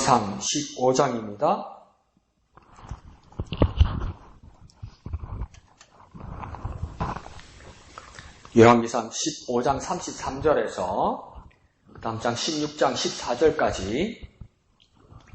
열왕기상 15장입니다. 열왕기상 15장 33절에서 그 다음 장 16장 14절까지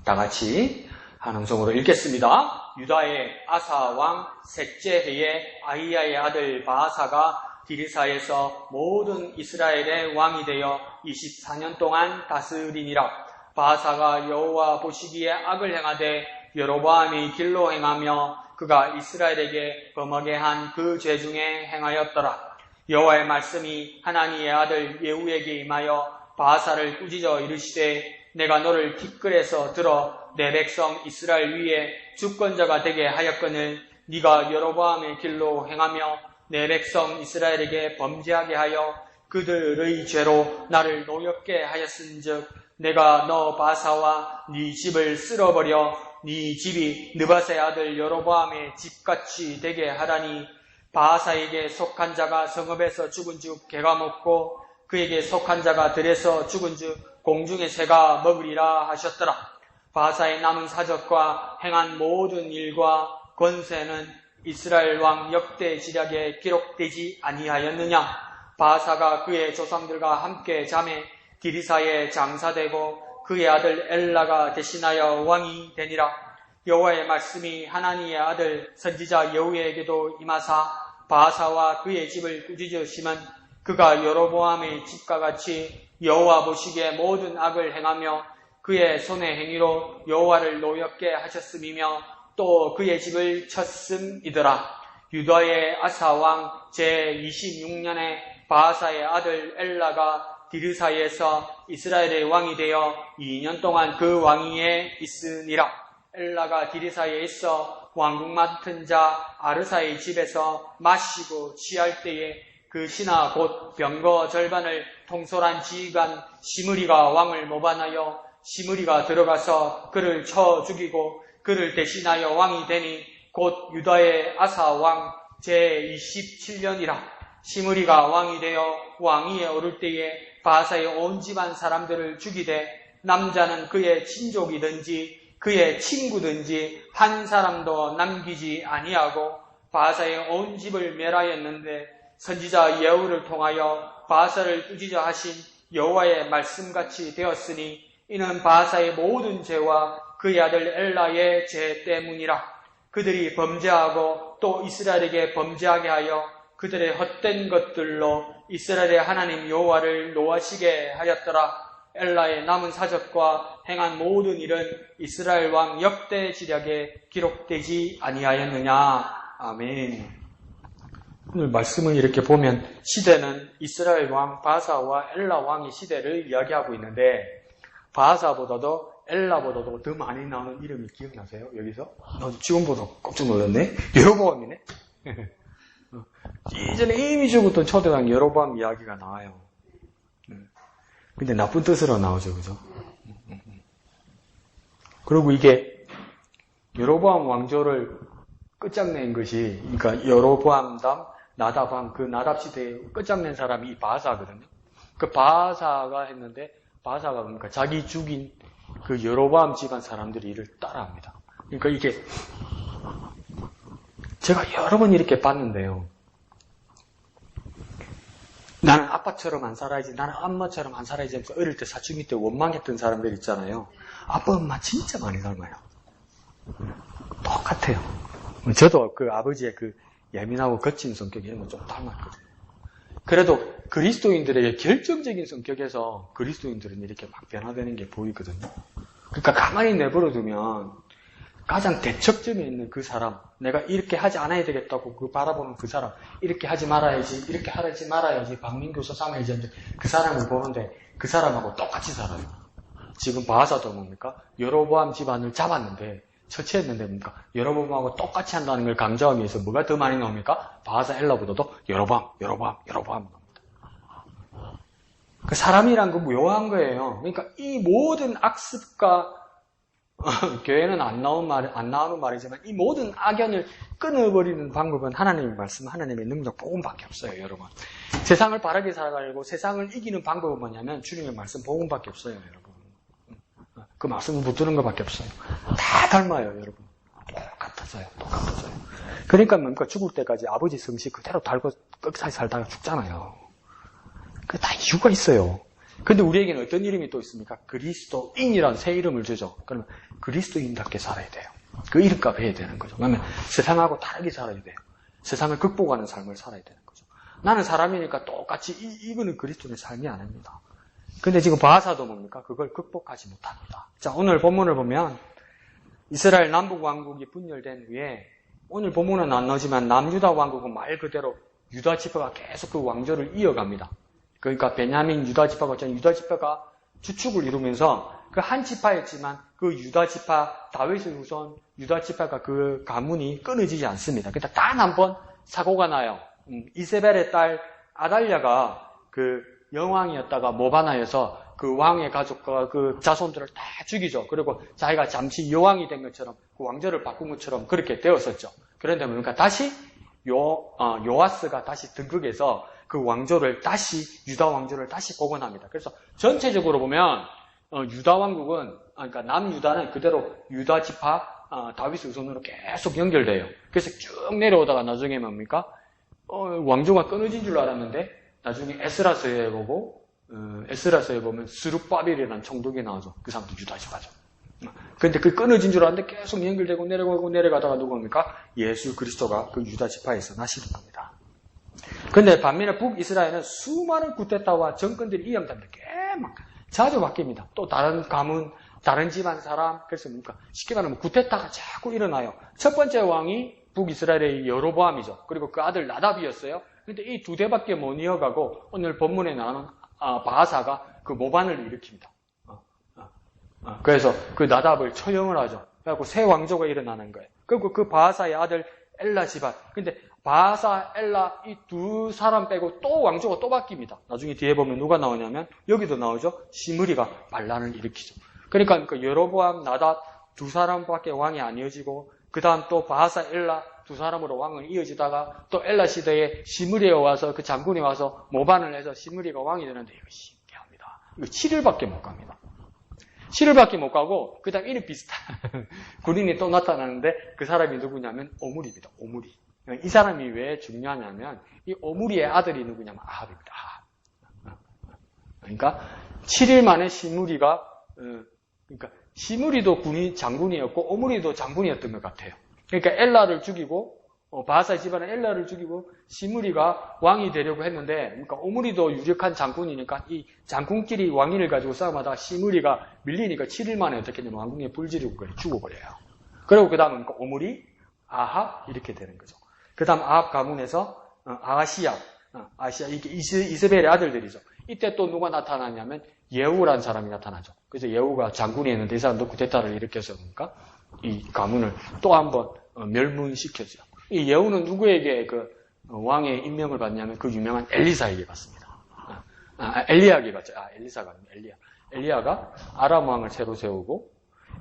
다 같이 한 음성으로 읽겠습니다. 유다의 아사 왕 셋째 해에 아히야의 아들 바아사가 디르사에서 모든 이스라엘의 왕이 되어 24년 동안 다스리니라. 바아사가 여호와 보시기에 악을 행하되 여로보암이 길로 행하며 그가 이스라엘에게 범하게 한 그 죄 중에 행하였더라. 여호와의 말씀이 하나니의 아들 예후에게 임하여 바아사를 꾸짖어 이르시되 내가 너를 티끌에서 들어 내 백성 이스라엘 위에 주권자가 되게 하였거늘 네가 여로보암의 길로 행하며 내 백성 이스라엘에게 범죄하게 하여 그들의 죄로 나를 노엽게 하였은즉 내가 너 바아사와 네 집을 쓸어버려 네 집이 느밧의 아들 여로보암의 집같이 되게 하라니 바아사에게 속한 자가 성읍에서 죽은즉 개가 먹고 그에게 속한 자가 들에서 죽은즉 공중의 새가 먹으리라 하셨더라. 바아사의 남은 사적과 행한 모든 일과 권세는 이스라엘 왕 역대 지략에 기록되지 아니하였느냐. 바아사가 그의 조상들과 함께 잠에 디르사에 장사되고 그의 아들 엘라가 대신하여 왕이 되니라. 여호와의 말씀이 하나니의 아들 선지자 여후에게도 임하사 바아사와 그의 집을 꾸짖으시면 그가 여로보암의 집과 같이 여호와 보시기에 모든 악을 행하며 그의 손의 행위로 여호와를 노엽게 하셨음이며 또 그의 집을 쳤음이더라. 유다의 아사 왕 제26년에 바아사의 아들 엘라가 디르사에서 이스라엘의 왕이 되어 2년 동안 그 왕위에 있으니라. 엘라가 디르사에 있어 왕궁 맡은 자 아르사의 집에서 마시고 취할 때에 그 신하 곧 병거 절반을 통솔한 지휘관 시므리가 왕을 모반하여 시므리가 들어가서 그를 쳐 죽이고 그를 대신하여 왕이 되니 곧 유다의 아사 왕 제27년이라. 시므리가 왕이 되어 왕위에 오를 때에 바아사의 온 집안 사람들을 죽이되 남자는 그의 친족이든지 그의 친구든지 한 사람도 남기지 아니하고 바아사의 온 집을 멸하였는데 선지자 예후를 통하여 바아사를 꾸짖어 하신 여호와의 말씀같이 되었으니 이는 바아사의 모든 죄와 그의 아들 엘라의 죄 때문이라. 그들이 범죄하고 또 이스라엘에게 범죄하게 하여 그들의 헛된 것들로 이스라엘의 하나님 여호와를 노하시게 하였더라. 엘라의 남은 사적과 행한 모든 일은 이스라엘 왕 역대 지략에 기록되지 아니하였느냐. 아멘. 오늘 말씀을 이렇게 보면 시대는 이스라엘 왕 바아사와 엘라 왕의 시대를 이야기하고 있는데 바아사보다도 엘라보다도 더 많이 나오는 이름이 기억나세요? 여기서? 나도 지금 보도 깜짝 놀랐네. 여로보암이네. 이전에 이미 죽었던 초대왕 여로보암 이야기가 나와요. 근데 나쁜 뜻으로 나오죠, 그죠? 그리고 이게 여로보암 왕조를 끝장낸 것이, 그러니까 여로보암 다음 나답왕, 그 나답 시대에 끝장낸 사람이 이 바아사거든요. 그 바아사가 했는데, 바아사가 그러니까 자기 죽인 그 여로보암 집안 사람들이 이를 따라합니다. 그러니까 이게 제가 여러 번 이렇게 봤는데요. 나는 아빠처럼 안 살아야지, 나는 엄마처럼 안 살아야지 하면서 어릴 때 사춘기 때 원망했던 사람들 있잖아요. 아빠, 엄마 진짜 많이 닮아요. 똑같아요. 저도 그 아버지의 그 예민하고 거친 성격이 이런 거 좀 닮았거든요. 그래도 그리스도인들에게 결정적인 성격에서 그리스도인들은 이렇게 막 변화되는 게 보이거든요. 그러니까 가만히 내버려 두면 가장 대척점에 있는 그 사람, 내가 이렇게 하지 않아야 되겠다고 그 바라보는 그 사람, 이렇게 하지 말아야지, 이렇게 하지 말아야지, 박민교사 삼아야지 하는데 그 사람을 보는데 그 사람하고 똑같이 살아요. 지금 바아사도 뭡니까? 여로보암 집안을 잡았는데, 처치했는데 뭡니까? 여로보암하고 똑같이 한다는 걸 강조하기 위해서 뭐가 더 많이 나옵니까? 바아사 엘라보다도 여로보암 나옵니다. 그 사람이란 거 묘한 거예요. 그러니까 이 모든 악습과 교회는 안 나오는 말이지만 이 모든 악연을 끊어버리는 방법은 하나님의 말씀, 하나님의 능력, 복음밖에 없어요, 여러분. 세상을 바르게 살아가려고 세상을 이기는 방법은 뭐냐면 주님의 말씀, 복음밖에 없어요, 여러분. 그 말씀을 붙드는 것밖에 없어요. 다 닮아요, 여러분. 똑같아져요. 그러니까 뭡니까? 죽을 때까지 아버지 성씨 그대로 달고 끝까지 살다가 죽잖아요. 그 다 이유가 있어요. 근데 우리에게는 어떤 이름이 또 있습니까? 그리스도인이라는 새 이름을 주죠. 그러면 그리스도인답게 살아야 돼요. 그 이름값 해야 되는 거죠. 그러면 세상하고 다르게 살아야 돼요. 세상을 극복하는 삶을 살아야 되는 거죠. 나는 사람이니까 똑같이 이거는 그리스도의 삶이 아닙니다. 근데 지금 바하사도 뭡니까? 그걸 극복하지 못합니다. 자, 오늘 본문을 보면 이스라엘 남북 왕국이 분열된 후에 오늘 본문은 안 나오지만 남유다 왕국은 말 그대로 유다 지파가 계속 그 왕조를 이어갑니다. 그러니까 베냐민 유다 지파가 유다 지파가 주축을 이루면서 그 한 지파였지만 그 유다 지파 다윗의 후손 유다 지파가 그 가문이 끊어지지 않습니다. 그러니까 단 한 번 사고가 나요. 이세벨의 딸 아달랴가 그 여왕이었다가 모반하여서 그 왕의 가족과 그 자손들을 다 죽이죠. 그리고 자기가 잠시 여왕이 된 것처럼 그 왕조를 바꾼 것처럼 그렇게 되었었죠. 그런데 뭡니까? 다시 요아스가 다시 등극해서 그 왕조를 다시 유다 왕조를 다시 복원합니다. 그래서 전체적으로 보면 유다 왕국은 그러니까 남유다는 그대로 유다 지파 다윗의 후손으로 계속 연결돼요. 그래서 쭉 내려오다가 나중에 뭡니까? 왕조가 끊어진 줄 알았는데 나중에 에스라서에 보면 스룹바벨이라는 총독이 나오죠. 그 사람도 유다 지파죠. 근데 그 끊어진 줄 알았는데 계속 연결되고 내려가다가 누굽니까? 예수 그리스도가 그 유다 지파에서 나시는 겁니다. 근데 반면에 북이스라엘은 수많은 쿠데타와 정권들이 이양되는데 막 자주 바뀝니다. 또 다른 가문, 다른 집안 사람, 그래서 뭡니까? 쉽게 말하면 쿠데타가 자꾸 일어나요. 첫 번째 왕이 북이스라엘의 여로보암이죠. 그리고 그 아들 나답이었어요. 근데 이 두 대밖에 못 이어가고 오늘 본문에 나오는 바하사가 그 모반을 일으킵니다. 그래서 그 나답을 처형을 하죠. 그래갖고 새 왕조가 일어나는 거예요. 그리고 그 바하사의 아들 엘라 집안. 근데 바하사, 엘라 이 두 사람 빼고 또 왕조가 또 바뀝니다. 나중에 뒤에 보면 누가 나오냐면 여기도 나오죠. 시므리가 반란을 일으키죠. 그러니까 그 여로보암, 나답 두 사람밖에 왕이 안 이어지고 그 다음 또 바하사, 엘라 두 사람으로 왕은 이어지다가 또 엘라 시대에 시므리에 와서 그 장군이 와서 모반을 해서 시므리가 왕이 되는데 이거 신기합니다. 이거 7일밖에 못 갑니다. 7일밖에 못 가고 그 다음 이름 비슷한 군인이 또 나타나는데 그 사람이 누구냐면 오므리입니다. 오므리. 이 사람이 왜 중요하냐면 이 오므리의 아들이 누구냐면 아합입니다. 아합. 그러니까 7일 만에 시므리가 그러니까 시므리도 장군이었고 오므리도 장군이었던 것 같아요. 그러니까 엘라를 죽이고 바하사 집안의 엘라를 죽이고 시므리가 왕이 되려고 했는데 그러니까 오므리도 유력한 장군이니까 이 장군끼리 왕위를 가지고 싸움하다가 시므리가 밀리니까 7일 만에 어떻게 되냐면 왕궁에 불지르고 죽어버려요. 그리고 그 다음은 오므리, 아합 이렇게 되는 거죠. 그 다음 아합 가문에서 아시야 이게 이세벨의 아들들이죠. 이때 또 누가 나타나냐면 예후라는 사람이 나타나죠. 그래서 예후가 장군이었는데 이 사람도 쿠데타를 일으켜서 그러니까 이 가문을 또 한번 멸문시켜줘요. 이 예후는 누구에게 그 왕의 임명을 받냐면 그 유명한 엘리사에게 받습니다. 엘리야에게 받죠. 엘리사가 아니라 엘리야가 아람 왕을 새로 세우고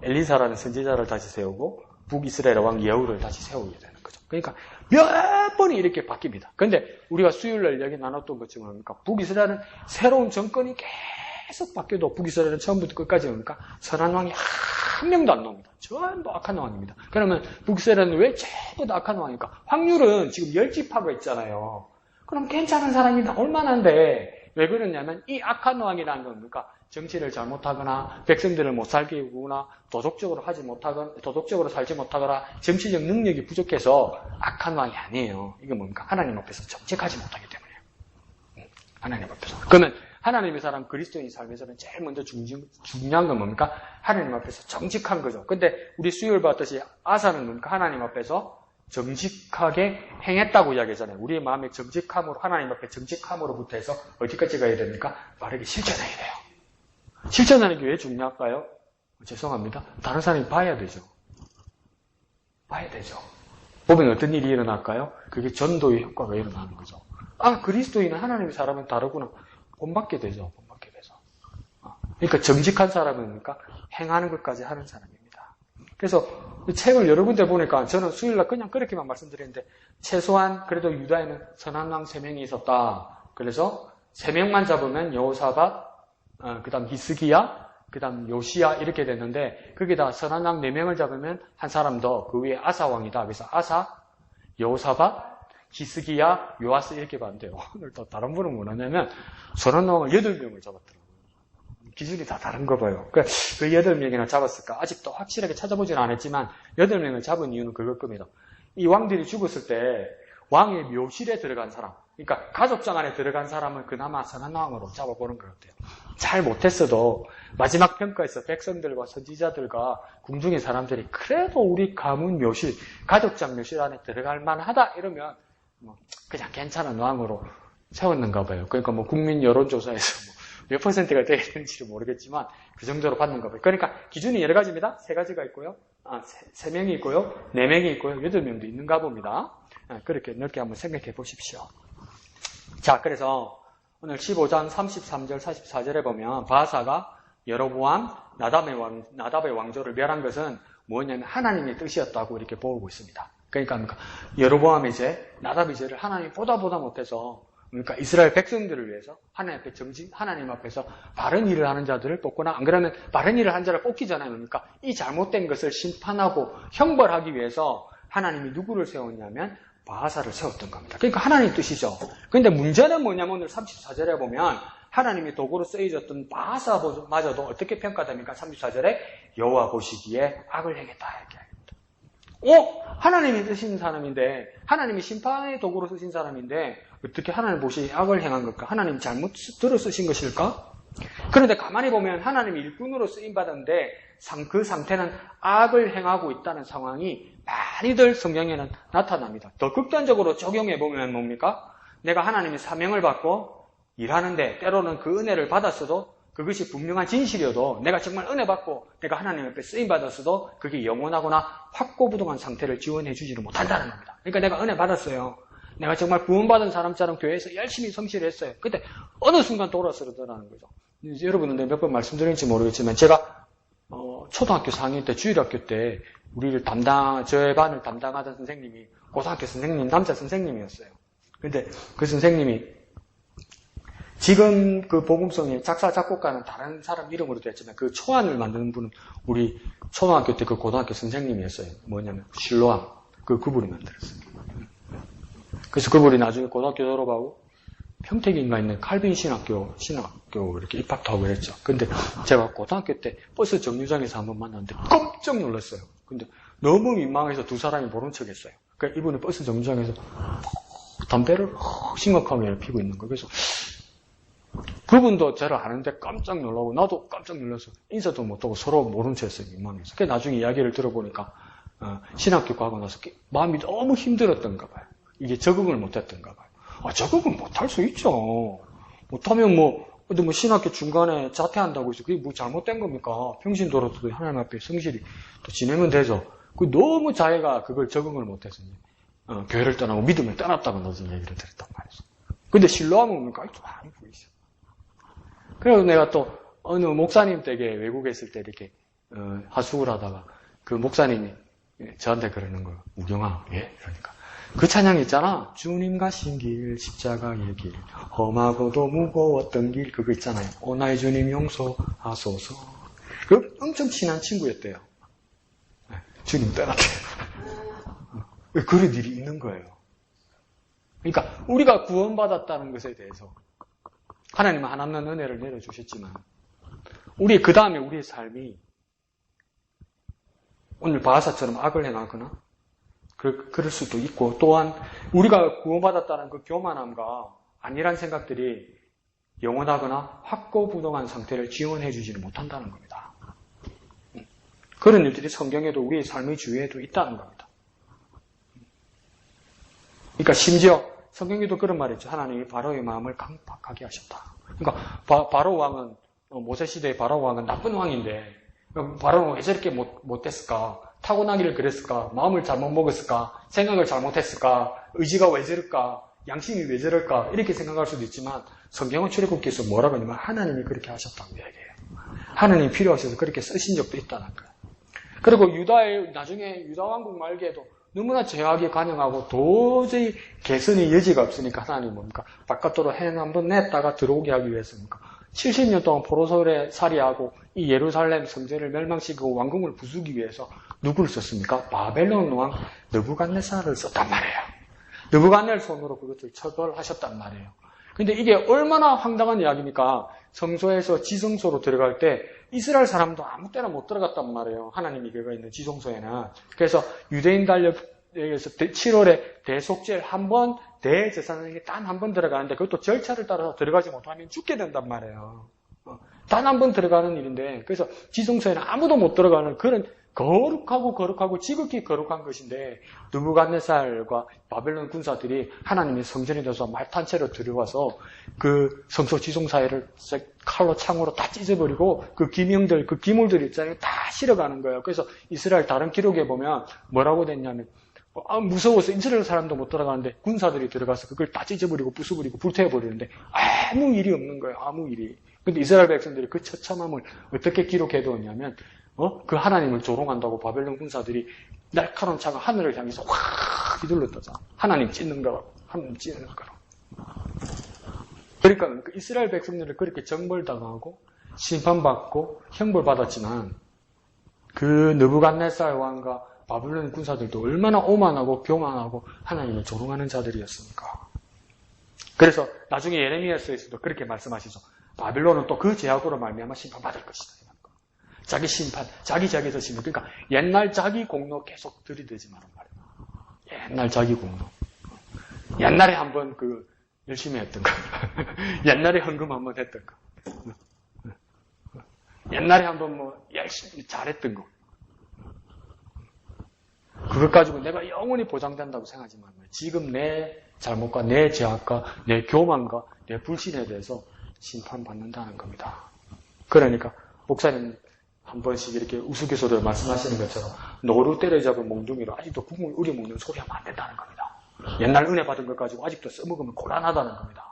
엘리사라는 선지자를 다시 세우고 북이스라엘 왕 예후를 다시 세우게 되는 거죠. 그러니까 몇 번이 이렇게 바뀝니다. 그런데 우리가 수요일날 여기 나눴던 것처럼 뭡니까? 북이스라엘은 새로운 정권이 계속 바뀌어도 북이스라엘은 처음부터 끝까지 뭡니까? 선한 왕이 한 명도 안 나옵니다. 전부 악한 왕입니다. 그러면 북이스라엘은 왜 전부 다 악한 왕입니까? 확률은 지금 10지파가 있잖아요. 그럼 괜찮은 사람이 나올 만한데 왜 그러냐면 이 악한 왕이라는 겁니까? 정치를 잘못하거나 백성들을 못 살게 하거나 도덕적으로 살지 못하거나 정치적 능력이 부족해서 악한 왕이 아니에요. 이게 뭡니까? 하나님 앞에서 정직하지 못하기 때문이에요. 하나님 앞에서. 그러면 하나님의 사람 그리스도인 삶에서는 제일 먼저 중요한 건 뭡니까? 하나님 앞에서 정직한 거죠. 근데 우리 수요일 봤듯이 아사는 뭡니까? 하나님 앞에서 정직하게 행했다고 이야기하잖아요. 우리의 마음의 정직함으로 하나님 앞에 정직함으로부터 해서 어디까지 가야 됩니까? 바르게 실천해야 돼요. 실천하는 게 왜 중요할까요? 죄송합니다. 다른 사람이 봐야 되죠. 봐야 되죠. 보면 어떤 일이 일어날까요? 그게 전도의 효과가 일어나는 거죠. 그리스도인은 하나님의 사람은 다르구나. 본받게 되죠. 본받게 돼서. 그러니까 정직한 사람은 뭡니까? 행하는 것까지 하는 사람입니다. 그래서 이 책을 여러 군데 보니까 저는 수요일날 그냥 그렇게만 말씀드렸는데 최소한 그래도 유다에는 선한 왕 3명이 있었다. 그래서 3명만 잡으면 여호사밧, 그 다음 히스기야, 그 다음 요시야 이렇게 됐는데 거기다 선한 왕 4명을 잡으면 한 사람 더 그 위에 아사 왕이다. 그래서 아사, 여호사밧, 히스기야, 요아스 이렇게 봤는데요. 오늘 또 다른 분은 뭐냐면 선한 왕을 8명을 잡았더라고요. 기준이 다 다른가 봐요. 그 8명이나 잡았을까? 아직도 확실하게 찾아보지는 않았지만 8명을 잡은 이유는 그걸 겁니다. 이 왕들이 죽었을 때 왕의 묘실에 들어간 사람, 그러니까 가족장 안에 들어간 사람은 그나마 선한 왕으로 잡아보는 것 같아요. 잘 못했어도 마지막 평가에서 백성들과 선지자들과 궁중의 사람들이 그래도 우리 가문 묘실, 가족장 묘실 안에 들어갈 만하다 이러면 뭐 그냥 괜찮은 왕으로 세웠는가 봐요. 그러니까 뭐 국민 여론조사에서 몇 퍼센트가 되는지를 모르겠지만 그 정도로 받는가 봐요. 그러니까 기준이 여러 가지입니다. 3가지가 있고요. 3명이 있고요. 4명이 있고요. 8명도 있는가 봅니다. 그렇게 넓게 한번 생각해 보십시오. 자, 그래서 오늘 15장 33절 44절에 보면 바하사가 여로보암 나답의 왕조를 멸한 것은 뭐냐면 하나님의 뜻이었다고 이렇게 보고 있습니다. 그러니까 여로보암의 죄, 나답의 죄를 하나님이 보다 못해서 그러니까 이스라엘 백성들을 위해서 하나님 앞에서 바른 일을 하는 자들을 뽑거나 안 그러면 바른 일을 한 자를 뽑기 전에 그러니까 이 잘못된 것을 심판하고 형벌하기 위해서 하나님이 누구를 세웠냐면 바하사를 세웠던 겁니다. 그러니까 하나님의 뜻이죠. 그런데 문제는 뭐냐면 오늘 34절에 보면 하나님이 도구로 쓰여졌던 바하사마저도 어떻게 평가됩니까? 34절에 여호와 보시기에 악을 행했다 이렇게. 하나님이 쓰신 사람인데 하나님이 심판의 도구로 쓰신 사람인데 어떻게 하나님 보시기에 악을 행한 걸까? 하나님 잘못 들어 쓰신 것일까? 그런데 가만히 보면 하나님이 일꾼으로 쓰임받았는데 그 상태는 악을 행하고 있다는 상황이 많이들 성경에는 나타납니다. 더 극단적으로 적용해보면 뭡니까? 내가 하나님의 사명을 받고 일하는데 때로는 그 은혜를 받았어도 그것이 분명한 진실이어도 내가 정말 은혜 받고 내가 하나님 앞에 쓰임받았어도 그게 영원하거나 확고부동한 상태를 지원해 주지를 못한다는 겁니다. 그러니까 내가 은혜 받았어요. 내가 정말 구원받은 사람처럼 교회에서 열심히 성실을 했어요. 근데 어느 순간 돌아서더라는 거죠. 여러분은 몇 번 말씀드렸는지 모르겠지만 제가 초등학교 4학년 때 주일학교 때 저의 반을 담당하던 선생님이 고등학교 선생님, 남자 선생님이었어요. 근데 그 선생님이 지금 그 복음성의 작사, 작곡가는 다른 사람 이름으로 됐지만 그 초안을 만드는 분은 우리 초등학교 때 그 고등학교 선생님이었어요. 뭐냐면 실로암. 그분이 만들었어요. 그래서 그분이 나중에 고등학교 졸업하고 평택인가 있는 칼빈 신학교 이렇게 입학도 하고 그랬죠. 근데 제가 고등학교 때 버스 정류장에서 한번 만났는데 깜짝 놀랐어요. 근데 너무 민망해서 두 사람이 모른 척 했어요. 그러니까 이분이 버스 정류장에서 담배를 심각하게 피고 있는 거예요. 그래서 그분도 저를 아는데 깜짝 놀라고 나도 깜짝 놀라서 인사도 못하고 서로 모른 척 했어요. 민망해서. 그래서 나중에 이야기를 들어보니까 신학교 가고 나서 마음이 너무 힘들었던가 봐요. 이게 적응을 못했던가 봐요. 적응을 못할 수 있죠. 못하면 근데 신학교 중간에 자퇴한다고 해서 그게 뭐 잘못된 겁니까? 평신도로도 하나님 앞에 성실히 또 지내면 되죠. 너무 자기가 그걸 적응을 못해서 교회를 떠나고 믿음을 떠났다고 너는 얘기를 들었단 말이죠. 근데 실로하면 뭡니까? 좀 많이 보이죠. 그래서 내가 또 어느 목사님 댁에 외국에 있을 때 이렇게 하숙을 하다가 그 목사님이 저한테 그러는 거예요. 우경아, 예? 그러니까. 그 찬양 있잖아. 주님 가신 길, 십자가의 길, 험하고도 무거웠던 길, 그거 있잖아요. 오 나의 주님 용서하소서. 그 엄청 친한 친구였대요. 주님 떠났대요. 그런 일이 있는 거예요. 그러니까 우리가 구원받았다는 것에 대해서 하나님은 한없는 은혜를 내려주셨지만 우리 그 다음에 우리의 삶이 오늘 바하사처럼 악을 행하거나 그럴 수도 있고 또한 우리가 구원받았다는 그 교만함과 안일한 생각들이 영원하거나 확고부동한 상태를 지원해 주지는 못한다는 겁니다. 그런 일들이 성경에도 우리의 삶의 주위에도 있다는 겁니다. 그러니까 심지어 성경에도 그런 말이 있죠. 하나님이 바로의 마음을 강팍하게 하셨다. 그러니까 바로 왕은 모세시대의 바로 왕은 나쁜 왕인데 바로는 왜 저렇게 못됐을까? 타고나기를 그랬을까? 마음을 잘못 먹었을까? 생각을 잘못했을까? 의지가 왜 저럴까? 양심이 왜 저럴까? 이렇게 생각할 수도 있지만 성경은 출애굽기에서 뭐라고 하냐면 하나님이 그렇게 하셨다고 얘기해요. 하나님이 필요하셔서 그렇게 쓰신 적도 있다는 거예요. 그리고 나중에 유다 왕국 말기에도 너무나 죄악이 간영하고 도저히 개선의 여지가 없으니까 하나님 뭡니까? 바깥으로 해 한번 냈다가 들어오게 하기 위해서입니까? 70년 동안 포로살에 살이하고 이 예루살렘 성전을 멸망시키고 왕궁을 부수기 위해서 누구를 썼습니까? 바벨론 왕 느부갓네살을 썼단 말이에요. 느부갓네살 손으로 그것을 처벌하셨단 말이에요. 근데 이게 얼마나 황당한 이야기입니까? 성소에서 지성소로 들어갈 때 이스라엘 사람도 아무 때나 못 들어갔단 말이에요. 하나님이 그가 있는 지성소에는. 그래서 유대인 달력에서 7월에 대속죄를 한 번, 대제사장에게 단 한 번 들어가는데 그것도 절차를 따라서 들어가지 못하면 죽게 된단 말이에요. 단 한 번 들어가는 일인데 그래서 지성소에는 아무도 못 들어가는 그런 거룩하고 지극히 거룩한 것인데 느부갓네살과 바벨론 군사들이 하나님의 성전에 들어서 말탄채로 들어와서 그 성소 지성 사이를 칼로 창으로 다 찢어버리고 그 기명들, 그 기물들 있잖아요. 다 실어가는 거예요. 그래서 이스라엘 다른 기록에 보면 뭐라고 됐냐면 무서워서 이스라엘 사람도 못 들어가는데 군사들이 들어가서 그걸 다 찢어버리고 부숴버리고 불태워버리는데 아무 일이 없는 거예요. 아무 일이. 근데 이스라엘 백성들이 그 처참함을 어떻게 기록해두었냐면 그 하나님을 조롱한다고 바벨론 군사들이 날카로운 차가 하늘을 향해서 확 휘둘렀다잖아. 하나님 찢는 거라고. 하나님 찢는 거라고. 그러니까 그 이스라엘 백성들을 그렇게 정벌당하고 심판받고 형벌받았지만 그 느부갓네살 왕과 바벨론 군사들도 얼마나 오만하고 교만하고 하나님을 조롱하는 자들이었습니까? 그래서 나중에 예레미야서에서도 그렇게 말씀하시죠. 바벨론은 또 그 죄악으로 말미암아 심판받을 것이다. 자기 심판, 자기에서 심판. 그러니까 옛날 자기 공로 계속 들이대지 말란 말이에요. 옛날 자기 공로. 옛날에 한번 열심히 했던 거. 옛날에 헌금 한번 했던 거. 옛날에 한번 열심히 잘했던 거. 그것 가지고 내가 영원히 보장된다고 생각하지 말고요. 지금 내 잘못과 내 죄악과 내 교만과 내 불신에 대해서 심판받는다는 겁니다. 그러니까 목사님 한 번씩 이렇게 우스갯소리로 말씀하시는 것처럼 노루 때려잡은 몽둥이로 아직도 국물 우려 먹는 소리 하면 안 된다는 겁니다. 옛날 은혜 받은 것 가지고 아직도 써먹으면 곤란하다는 겁니다.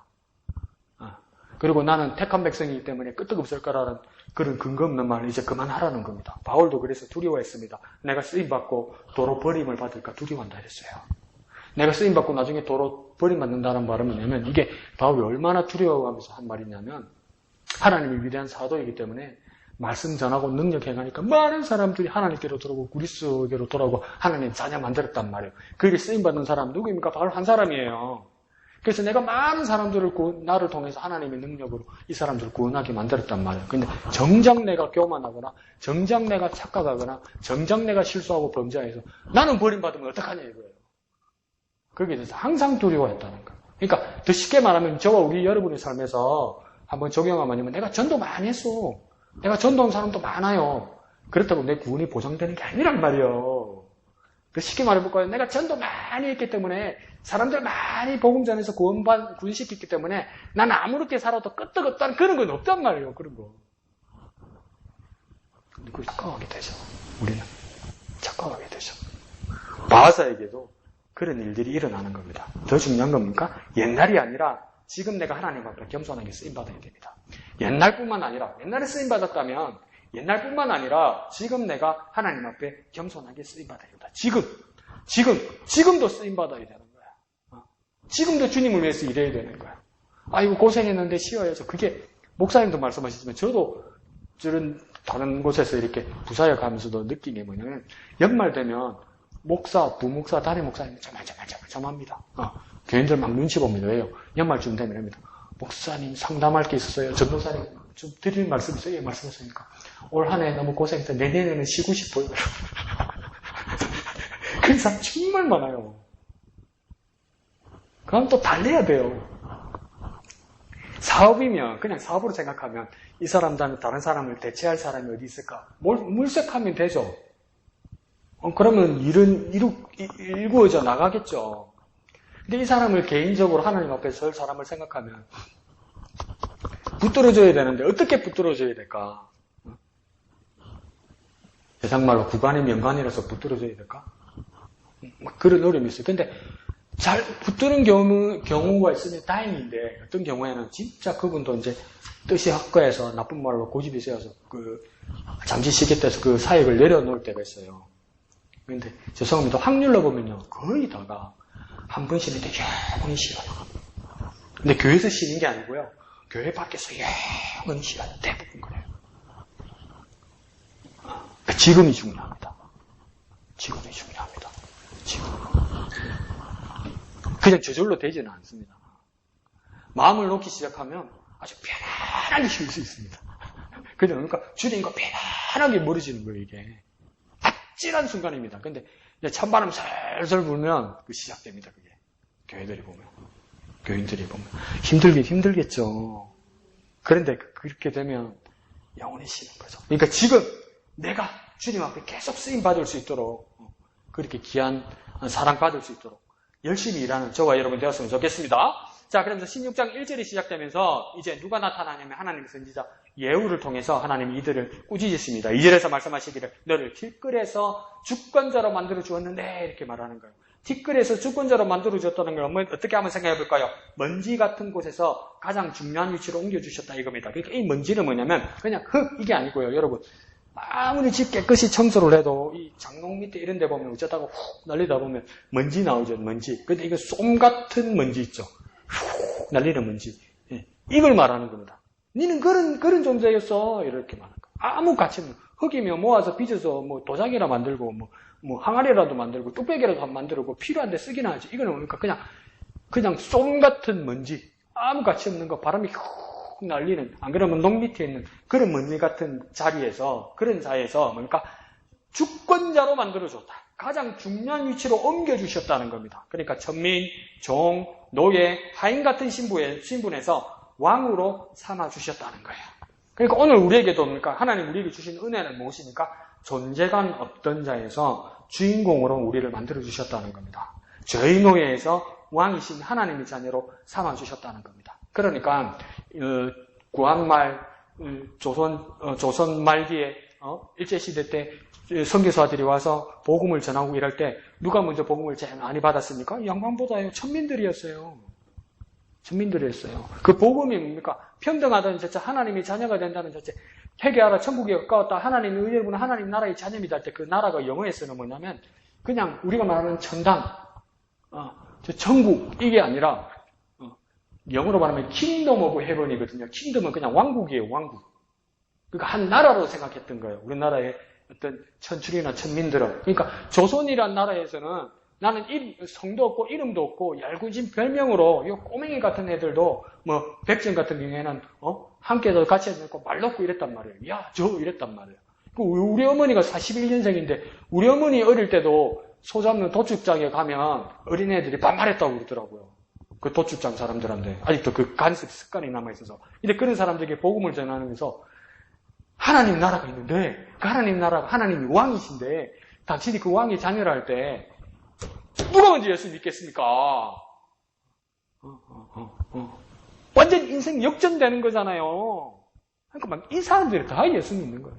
그리고 나는 택한 백성이기 때문에 끄떡없을 거라는 그런 근거 없는 말을 이제 그만하라는 겁니다. 바울도 그래서 두려워했습니다. 내가 쓰임받고 도로 버림을 받을까 두려워한다 했어요. 내가 쓰임받고 나중에 도로 버림받는다는 말은 뭐냐면 이게 바울이 얼마나 두려워하면서 한 말이냐면 하나님이 위대한 사도이기 때문에 말씀 전하고 능력 행하니까 많은 사람들이 하나님께로 돌아오고 그리스도께로 돌아오고 하나님 자녀 만들었단 말이에요. 그게 쓰임받는 사람 누구입니까? 바로 한 사람이에요. 그래서 내가 많은 사람들을 나를 통해서 하나님의 능력으로 이 사람들을 구원하게 만들었단 말이에요. 근데 정작 내가 교만하거나 정작 내가 착각하거나 정작 내가 실수하고 범죄해서 나는 버림받으면 어떡하냐 이거예요. 거기에 대해서 항상 두려워했다는 거예요. 그러니까 더 쉽게 말하면 저와 우리 여러분의 삶에서 한번 적용하면 내가 전도 많이 했어. 내가 전도한 사람도 많아요. 그렇다고 내 구원이 보장되는 게 아니란 말이에요. 그 쉽게 말해볼까요? 내가 전도 많이 했기 때문에 사람들 많이 복음 전해서 구원시켰기 때문에 난 아무렇게 살아도 끄떡없다는 그런 건 없단 말이에요. 그런 거. 근데 그걸 착각하게 되죠. 우리는 착각하게 되죠. 바하사에게도 그런 일들이 일어나는 겁니다. 더 중요한 겁니까? 옛날이 아니라 지금 내가 하나님 앞에 겸손하게 쓰임받아야 됩니다. 옛날뿐만 아니라 옛날에 쓰임받았다면 옛날뿐만 아니라 지금 내가 하나님 앞에 겸손하게 쓰임받아야 된다. 지금도 쓰임받아야 되는 거야. 지금도 주님을 위해서 일해야 되는 거야. 아이고 고생했는데 쉬어야죠. 그게 목사님도 말씀하시지만 저도 저런 다른 곳에서 이렇게 부사역 하면서도 느낀 게 뭐냐면 연말 되면 목사, 부목사, 담임 목사님은 저만합니다. 교인들 막 눈치 봅니다. 왜요? 연말쯤 되면 합니다. 목사님 상담할 게 있었어요. 전도사님 좀 드릴 말씀 있어요. 말씀하시니까 올 한 해 너무 고생했다. 내년에는 쉬고 싶어요. 그런 사람 정말 많아요. 그럼 또 달래야 돼요. 사업이면 그냥 사업으로 생각하면 이 사람 다음에 다른 사람을 대체할 사람이 어디 있을까? 물색하면 되죠. 그러면 일은 일구어져 나가겠죠. 근데 이 사람을 개인적으로 하나님 앞에 설 사람을 생각하면 붙들어줘야 되는데 어떻게 붙들어줘야 될까? 세상말로 구간이 명간이라서 붙들어줘야 될까? 그런 어려움이 있어요. 근데 잘 붙드는 경우가 있으면 다행인데 어떤 경우에는 진짜 그분도 이제 뜻이 확고해서 나쁜 말로 고집이 세어서 잠시 쉬겠다 해서 그 사역을 내려놓을 때가 있어요. 근데 죄송합니다. 확률로 보면요 거의 다가 한 번 쉬는데 영원히 쉬어요. 근데 교회에서 쉬는 게 아니고요 교회 밖에서 영원히 시간 대부분 그래요. 지금이 중요합니다. 지금이 중요합니다. 지금. 그냥 저절로 되지는 않습니다. 마음을 놓기 시작하면 아주 편안하게 쉴 수 있습니다. 그러니까 주님과 편안하게 멀어지는 거예요, 이게. 아찔한 순간입니다. 근데 찬바람 살살 불면 시작됩니다, 그게. 교회인들이 보면. 힘들겠죠. 그런데 그렇게 되면 영원히 쉬는 거죠. 그러니까 지금 내가 주님 앞에 계속 쓰임받을 수 있도록, 그렇게 귀한 사랑받을 수 있도록 열심히 일하는 저와 여러분 되었으면 좋겠습니다. 자, 그러면서 16장 1절이 시작되면서 이제 누가 나타나냐면 하나님의 선지자 예후를 통해서 하나님이 이들을 꾸짖으십니다. 2절에서 말씀하시기를 너를 티끌에서 주권자로 만들어 주었는데 이렇게 말하는 거예요. 티끌에서 주권자로 만들어 주었다는 걸 어떻게 한번 생각해 볼까요? 먼지 같은 곳에서 가장 중요한 위치로 옮겨주셨다 이겁니다. 그러니까 이 먼지는 뭐냐면 그냥 흙 이게 아니고요. 여러분 아무리 집 깨끗이 청소를 해도 이 장롱 밑에 이런 데 보면 어쩌다가 훅 날리다 보면 먼지 나오죠. 먼지. 근데 이거 쏨 같은 먼지 있죠. 훅 날리는 먼지. 이걸 말하는 겁니다. 니는 그런 존재였어. 이렇게 말하는 거예요. 아무 가치 없는 흙이면 모아서 빚어서 뭐 도자기라 만들고 뭐 항아리라도 만들고 뚝배기라도 만들고 필요한데 쓰긴 하지. 이거는 뭡니까? 그냥 쏨 같은 먼지. 아무 가치 없는 거 바람이 훅 날리는, 안 그러면 농 밑에 있는 그런 먼지 같은 자리에서, 그런 자리에서 뭡니까? 주권자로 만들어줬다. 가장 중요한 위치로 옮겨주셨다는 겁니다. 그러니까 천민, 종, 노예, 하인 같은 신분에서 왕으로 삼아주셨다는 거예요. 그러니까 오늘 우리에게도 뭡니까? 하나님 우리에게 주신 은혜는 무엇입니까? 존재감 없던 자에서 주인공으로 우리를 만들어주셨다는 겁니다. 저희 노예에서 왕이신 하나님의 자녀로 삼아주셨다는 겁니다. 그러니까 구한말 조선 말기에 일제시대 때 선교사들이 와서 복음을 전하고 이럴 때 누가 먼저 복음을 제일 많이 받았습니까? 양반보다요. 천민들이었어요. 그 복음이 뭡니까? 평등하다는 자체, 하나님의 자녀가 된다는 자체, 회개하라 천국에 가까웠다, 하나님의 의뢰구나, 하나님 나라의 자녀입니다 할 때 그 나라가 영어에서는 뭐냐면 그냥 우리가 말하는 천당, 천국 이게 아니라 영어로 말하면 킹덤 오브 헤븐이거든요. 킹덤은 그냥 왕국이에요. 왕국. 그러니까 한 나라로 생각했던 거예요. 우리나라의 어떤 천출이나 천민들은. 그러니까 조선이란 나라에서는 나는 성도 없고 이름도 없고 얄궂은 별명으로 요 꼬맹이 같은 애들도 뭐 백정 같은 경우에는 함께 같이 해놓고 말 놓고 이랬단 말이에요. 야, 저 이랬단 말이에요. 우리 어머니가 41년생인데 우리 어머니 어릴 때도 소 잡는 도축장에 가면 어린애들이 반말했다고 그러더라고요. 그 도축장 사람들한테 아직도 그 간습 습관이 남아있어서. 근데 그런 사람들에게 복음을 전하면서 하나님 나라가 있는데 그 하나님 나라가 하나님이 왕이신데 당신이 그 왕의 자녀를 할 때 누가 먼저 예수 믿겠습니까? 완전 인생 역전되는 거잖아요. 그러니까 막 이 사람들이 다 예수 믿는 거예요.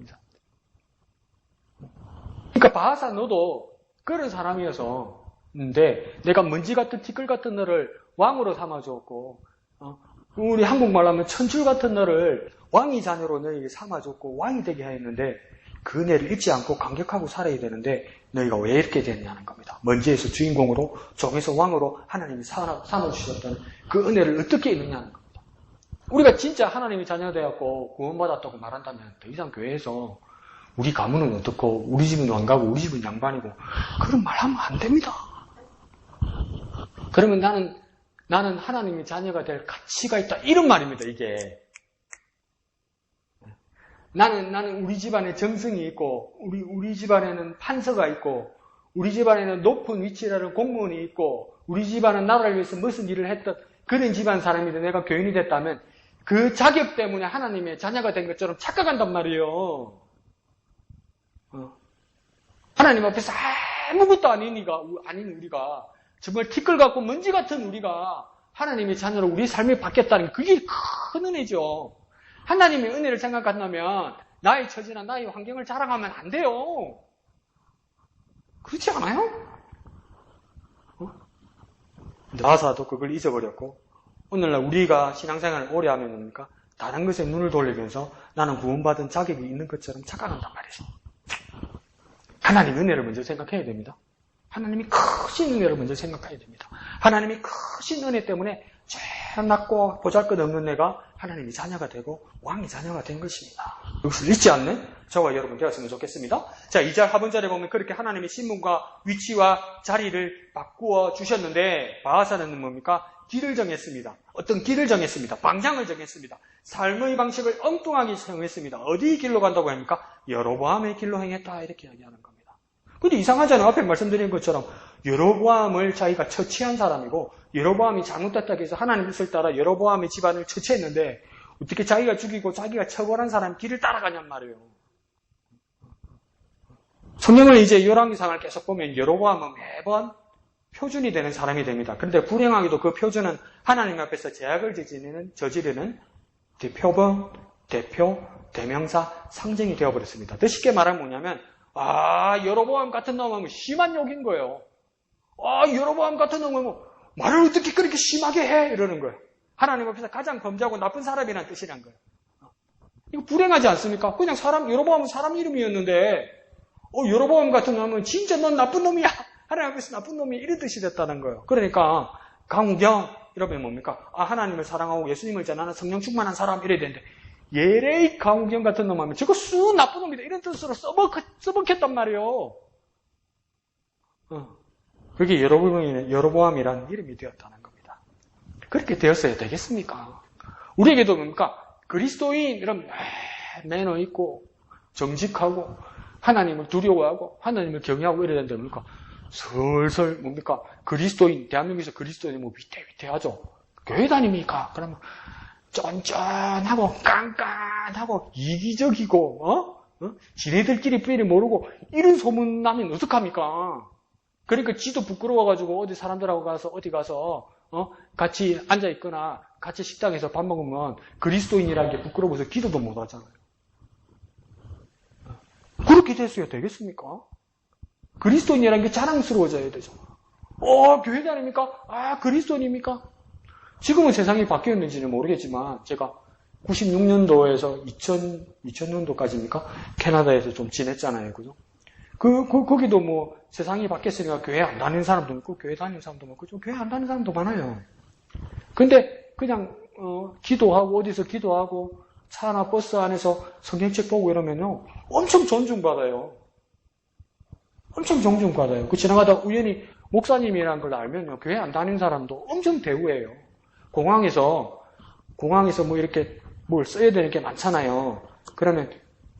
그러니까 바하사 너도 그런 사람이어서인데 내가 먼지 같은 티끌 같은 너를 왕으로 삼아줬고 우리 한국말로 하면 천출 같은 너를 왕의 자녀로 너에게 삼아줬고 왕이 되게 하였는데 그 은혜를 잊지 않고 감격하고 살아야 되는데 너희가 왜 이렇게 됐냐는 겁니다. 먼지에서 주인공으로 종에서 왕으로 하나님이 삼아주셨던 그 은혜를 어떻게 잊느냐는 겁니다. 우리가 진짜 하나님의 자녀가 되었고 구원받았다고 말한다면 더 이상 교회에서 우리 가문은 어떻고 우리 집은 왕가고 우리 집은 양반이고 그런 말 하면 안 됩니다. 그러면 나는 하나님의 자녀가 될 가치가 있다. 이런 말입니다, 이게. 나는 우리 집안에 정성이 있고, 우리 집안에는 판서가 있고, 우리 집안에는 높은 위치라는 공무원이 있고, 우리 집안은 나라를 위해서 무슨 일을 했던 그런 집안 사람인데 내가 교인이 됐다면 그 자격 때문에 하나님의 자녀가 된 것처럼 착각한단 말이에요. 하나님 앞에서 아무것도 아닌 우리가 정말 티끌 같고 먼지 같은 우리가 하나님의 자녀로 우리 삶이 바뀌었다는 게 그게 큰 은혜죠. 하나님의 은혜를 생각한다면 나의 처지나 나의 환경을 자랑하면 안 돼요. 그렇지 않아요? 나사도 그걸 잊어버렸고 오늘날 우리가 신앙생활을 오래 하면 뭡니까? 다른 것에 눈을 돌리면서 나는 구원받은 자격이 있는 것처럼 착각한단 말이죠. 하나님의 은혜를 먼저 생각해야 됩니다. 하나님이 크신 은혜를 먼저 생각해야 됩니다. 하나님이 크신 은혜 때문에 태어났고 보잘것없는 내가 하나님의 자녀가 되고 왕의 자녀가 된 것입니다. 이것을 잊지 않는 저와 여러분 되었으면 좋겠습니다. 자, 2절 하반절에 보면 그렇게 하나님의 신분과 위치와 자리를 바꾸어 주셨는데 바하사는 뭡니까? 길을 정했습니다. 어떤 길을 정했습니다. 방향을 정했습니다. 삶의 방식을 엉뚱하게 정했습니다. 어디 길로 간다고 합니까? 여로보암의 길로 행했다 이렇게 이야기하는 겁니다. 근데 이상하잖아요. 앞에 말씀드린 것처럼 여로보암을 자기가 처치한 사람이고 여로보암이 잘못됐다고 해서 하나님의 뜻을 따라 여로보암의 집안을 처치했는데 어떻게 자기가 죽이고 자기가 처벌한 사람 길을 따라가냔 말이에요. 성경을 이제 열왕기상을 계속 보면 여로보암은 매번 표준이 되는 사람이 됩니다. 그런데 불행하게도 그 표준은 하나님 앞에서 제약을 저지르는 대표범, 대표, 대명사, 상징이 되어버렸습니다. 더 쉽게 말하면 뭐냐면 여로보암 같은 놈은 심한 욕인 거예요. 여로보암 같은 놈은 말을 어떻게 그렇게 심하게 해? 이러는 거예요. 하나님 앞에서 가장 범죄하고 나쁜 사람이라는 뜻이란 거예요. 이거 불행하지 않습니까? 그냥 여로보암은 사람 이름이었는데 여로보암 같은 놈은 진짜 넌 나쁜 놈이야. 하나님 앞에서 나쁜 놈이 이런 뜻이 됐다는 거예요. 그러니까 강우경 이러면 뭡니까? 하나님을 사랑하고 예수님을 전하는 성령 충만한 사람 이래야 되는데 예레이 강우경 같은 놈 하면 저거 쑥 나쁜 놈이다 이런 뜻으로 써먹혔단 말이에요. 그게 여로보암이라는 이름이 되었다는 겁니다. 그렇게 되었어야 되겠습니까? 우리에게도 뭡니까? 그리스도인 이러면 매너 있고 정직하고 하나님을 두려워하고 하나님을 경외하고 이래야 된다 뭡니까? 슬슬 뭡니까? 그리스도인, 대한민국에서 그리스도인이 위태위태하죠. 교회 다닙니까? 그러면 쫀쫀하고 깐깐하고 이기적이고 지네들끼리 뿌리 모르고 이런 소문 나면 어떡합니까? 그러니까 지도 부끄러워가지고 어디 사람들하고 가서 같이 앉아있거나 같이 식당에서 밥 먹으면 그리스도인이라는 게 부끄러워서 기도도 못 하잖아요. 그렇게 됐어야 되겠습니까? 그리스도인이라는 게 자랑스러워져야 되죠. 교회 다닙니까? 그리스도인입니까? 지금은 세상이 바뀌었는지는 모르겠지만 제가 96년도에서 2000년도까지입니까? 캐나다에서 좀 지냈잖아요. 그죠? 거기도 뭐 세상이 바뀌었으니까 교회 안 다니는 사람도 있고 교회 다니는 사람도 많고 교회 안 다니는 사람도 많아요. 근데 그냥 기도하고 어디서 기도하고 차나 버스 안에서 성경책 보고 이러면요 엄청 존중받아요. 엄청 존중받아요. 지나가다 우연히 목사님이라는 걸 알면요 교회 안 다니는 사람도 엄청 대우해요. 공항에서 뭐 이렇게 뭘 써야 되는 게 많잖아요. 그러면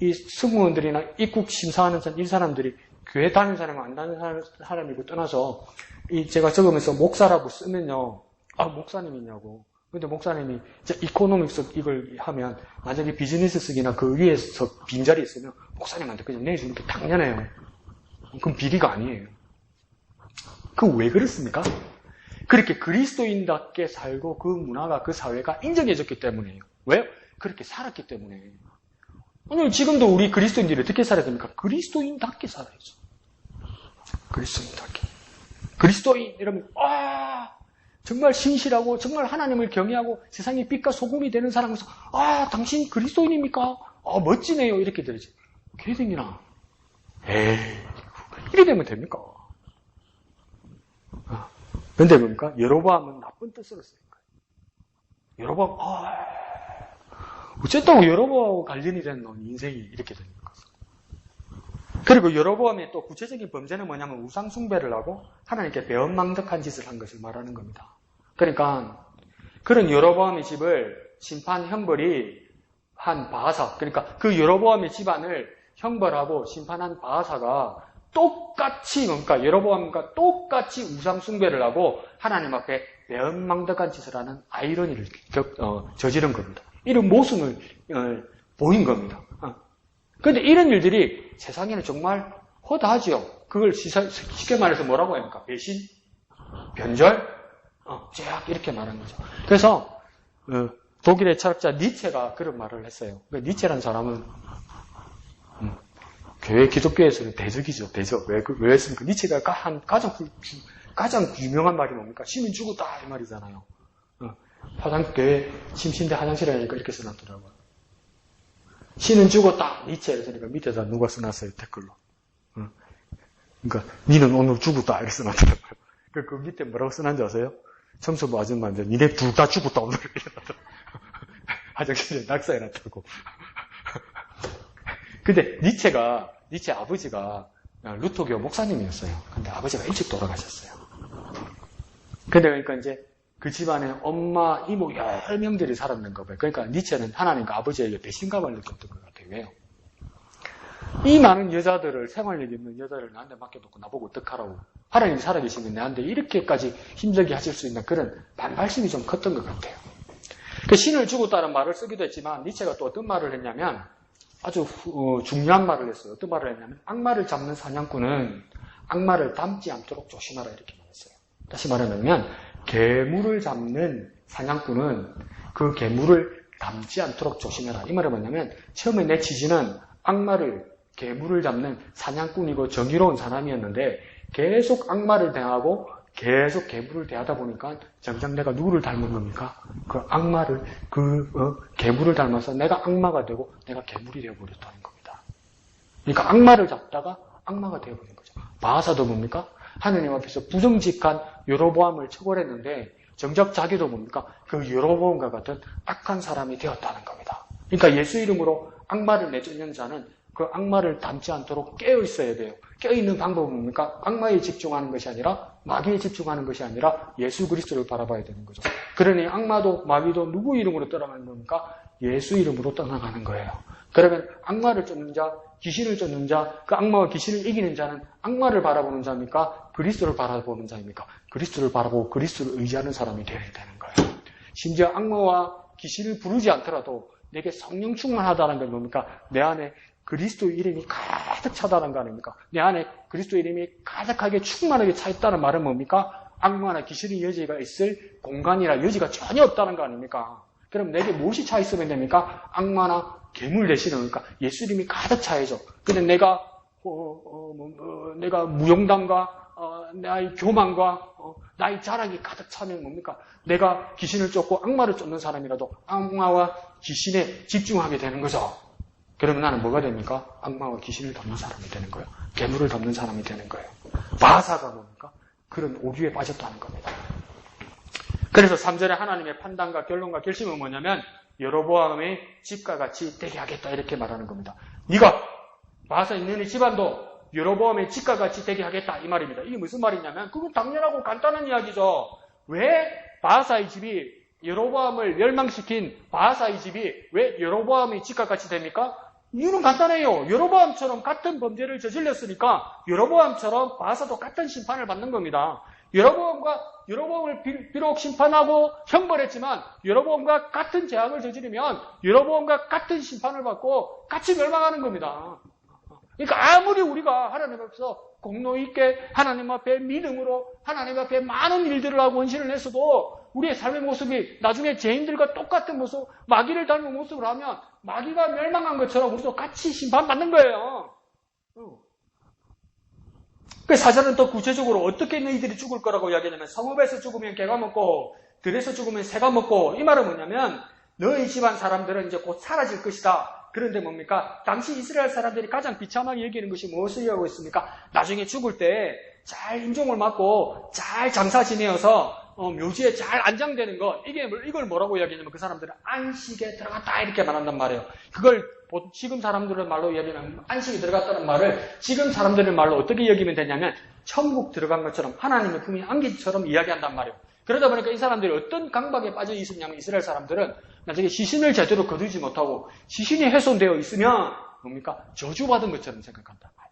이 승무원들이나 입국 심사하는 이 사람들이 교회 다니는 사람, 안 다니는 사람이고 떠나서 제가 적으면서 목사라고 쓰면요. 목사님이냐고. 근데 목사님이 이코노믹스 이걸 하면 만약에 비즈니스 쓰기나 그 위에서 빈자리 있으면 목사님한테 그냥 내주는 게 당연해요. 그건 비리가 아니에요. 그건 왜 그렇습니까? 그렇게 그리스도인답게 살고 그 문화가 그 사회가 인정해줬기 때문이에요. 왜요? 그렇게 살았기 때문에. 오늘 지금도 우리 그리스도인들이 어떻게 살아야 됩니까? 그리스도인답게 살아야죠. 그리스도인답게. 그리스도인 이러면 정말 신실하고 정말 하나님을 경외하고 세상의 빛과 소금이 되는 사람에서 당신 그리스도인입니까? 멋지네요. 이렇게 되지. 개등이나 이래 되면 됩니까? 근데 뭡니까? 여로보암은 나쁜 뜻으로 쓰는 거예요. 여로보암 어쨌다고 여로보암하고 관련이 된 인생이 이렇게 되는 거죠. 그리고 여로보암의 또 구체적인 범죄는 뭐냐면 우상숭배를 하고 하나님께 배은망덕한 짓을 한 것을 말하는 겁니다. 그러니까 그런 여로보암의 집을 심판 형벌이 한 바하사, 그러니까 그 여로보암의 집안을 형벌하고 심판한 바하사가 똑같이 그러니까 여로보암과 똑같이 우상숭배를 하고 하나님 앞에 배은망덕한 짓을 하는 아이러니를 저지른 겁니다. 이런 모순을 보인 겁니다. 그런데 이런 일들이 세상에는 정말 허다하지요. 그걸 쉽게 말해서 뭐라고 합니까? 배신, 변절, 쫙 이렇게 말하는 거죠. 그래서 독일의 철학자 니체가 그런 말을 했어요. 니체라는 사람은 교회 기독교에서는 대적이죠. 대적. 왜 했습니까? 니체가 가장 유명한 말이 뭡니까? 신은 죽었다 이 말이잖아요. 교회 침실인데 화장실에 하니까 이렇게 써놨더라고요. 신은 죽었다. 니체 그러니까 밑에다 누가 써놨어요. 댓글로. 그러니까 니는 오늘 죽었다 이렇게 써놨더라고요. 그 밑에 뭐라고 써놨는지 아세요? 청소부 아줌마한테 니네 둘 다 죽었다 오늘 화장실에 낙서해놨다고. 근데 니체 아버지가 루터교 목사님이었어요. 근데 아버지가 일찍 돌아가셨어요. 근데 그러니까 이제 그 집안에 엄마, 이모 10명들이 살았는 거 봐요. 그러니까 니체는 하나님과 아버지에게 배신감을 느꼈던 것 같아요. 왜요? 이 많은 여자들을, 생활력 있는 여자를 나한테 맡겨놓고 나보고 어떡하라고. 하나님이 살아계시면 나한테 이렇게까지 힘들게 하실 수 있는 그런 반발심이 좀 컸던 것 같아요. 그 신을 죽었다는 말을 쓰기도 했지만 니체가 또 어떤 말을 했냐면 아주 중요한 말을 했어요. 어떤 말을 했냐면 악마를 잡는 사냥꾼은 악마를 닮지 않도록 조심하라 이렇게 말했어요. 다시 말하면 괴물을 잡는 사냥꾼은 그 괴물을 닮지 않도록 조심해라. 이 말은 뭐냐면 처음에 내 취지는 괴물을 잡는 사냥꾼이고 정의로운 사람이었는데 계속 악마를 대하고 계속 괴물을 대하다 보니까 정작 내가 누구를 닮은 겁니까? 그 악마를, 괴물을 닮아서 내가 악마가 되고 내가 괴물이 되어버렸다는 겁니다. 그러니까 악마를 잡다가 악마가 되어버린 거죠. 바하사도 뭡니까? 하느님 앞에서 부정직한 여로보암을 처벌했는데 정작 자기도 뭡니까? 그 여로보암과 같은 악한 사람이 되었다는 겁니다. 그러니까 예수 이름으로 악마를 내쫓는 자는 그 악마를 닮지 않도록 깨어 있어야 돼요. 깨어있는 방법은 뭡니까? 악마에 집중하는 것이 아니라 마귀에 집중하는 것이 아니라 예수 그리스도를 바라봐야 되는 거죠. 그러니 악마도 마귀도 누구 이름으로 떠나가는 겁니까? 예수 이름으로 떠나가는 거예요. 그러면 악마를 쫓는 자, 귀신을 쫓는 자, 그 악마와 귀신을 이기는 자는 악마를 바라보는 자입니까? 그리스도를 바라보는 자입니까? 그리스도를 바라보고 그리스도를 의지하는 사람이 되어야 되는 거예요. 심지어 악마와 귀신을 부르지 않더라도 내게 성령 충만하다는 건 뭡니까? 내 안에 그리스도 이름이 가득 차다는 거 아닙니까? 내 안에 그리스도 이름이 가득하게 충만하게 차 있다는 말은 뭡니까? 악마나 귀신의 여지가 있을 공간이나 여지가 전혀 없다는 거 아닙니까? 그럼 내게 무엇이 차 있으면 됩니까? 악마나 괴물 대신에 뭡니까? 예수 이름이 가득 차야죠. 근데 내가 무용담과 나의 교만과 나의 자랑이 가득 차면 뭡니까? 내가 귀신을 쫓고 악마를 쫓는 사람이라도 악마와 귀신에 집중하게 되는 거죠. 그러면 나는 뭐가 됩니까? 악마와 귀신을 덮는 사람이 되는 거예요. 괴물을 덮는 사람이 되는 거예요. 바하사가 뭡니까? 그런 오류에 빠졌다는 겁니다. 그래서 3절에 하나님의 판단과 결론과 결심은 뭐냐면 여로보암의 집과 같이 되게 하겠다 이렇게 말하는 겁니다. 네가 바하사 있는 이 집안도 여로보암의 집과 같이 되게 하겠다 이 말입니다. 이게 무슨 말이냐면 그건 당연하고 간단한 이야기죠. 왜 바하사의 집이 여로보암을 멸망시킨 바하사의 집이 왜 여로보암의 집과 같이 됩니까? 이유는 간단해요. 여로보암처럼 같은 범죄를 저질렀으니까 여로보암처럼 바하사도 같은 심판을 받는 겁니다. 여로보암을 비록 심판하고 형벌했지만 여로보암과 같은 죄악을 저지르면 여로보암과 같은 심판을 받고 같이 멸망하는 겁니다. 그러니까 아무리 우리가 하나님 앞에서 공로 있게 하나님 앞에 믿음으로 하나님 앞에 많은 일들을 하고 헌신을 했어도 우리의 삶의 모습이 나중에 죄인들과 똑같은 모습, 마귀를 닮은 모습을 하면 마귀가 멸망한 것처럼 우리도 같이 심판받는 거예요. 그 사절은 또 구체적으로 어떻게 너희들이 죽을 거라고 이야기하냐면 성읍에서 죽으면 개가 먹고 들에서 죽으면 새가 먹고 이 말은 뭐냐면 너희 집안 사람들은 이제 곧 사라질 것이다. 그런데 뭡니까? 당시 이스라엘 사람들이 가장 비참하게 여기는 것이 무엇을 하고 있습니까? 나중에 죽을 때 잘 임종을 받고 잘 장사 지내어서 묘지에 잘 안장되는 것 이걸 뭐라고 이야기하냐면 그 사람들은 안식에 들어갔다 이렇게 말한단 말이에요. 그걸 지금 사람들의 말로 이야기하면 안식에 들어갔다는 말을 지금 사람들의 말로 어떻게 여기면 되냐면 천국 들어간 것처럼 하나님의 품이 안긴 것처럼 이야기한단 말이에요. 그러다 보니까 이 사람들이 어떤 강박에 빠져 있었냐면 이스라엘 사람들은 나중에 시신을 제대로 거두지 못하고 시신이 훼손되어 있으면 뭡니까? 저주받은 것처럼 생각한단 말이에요.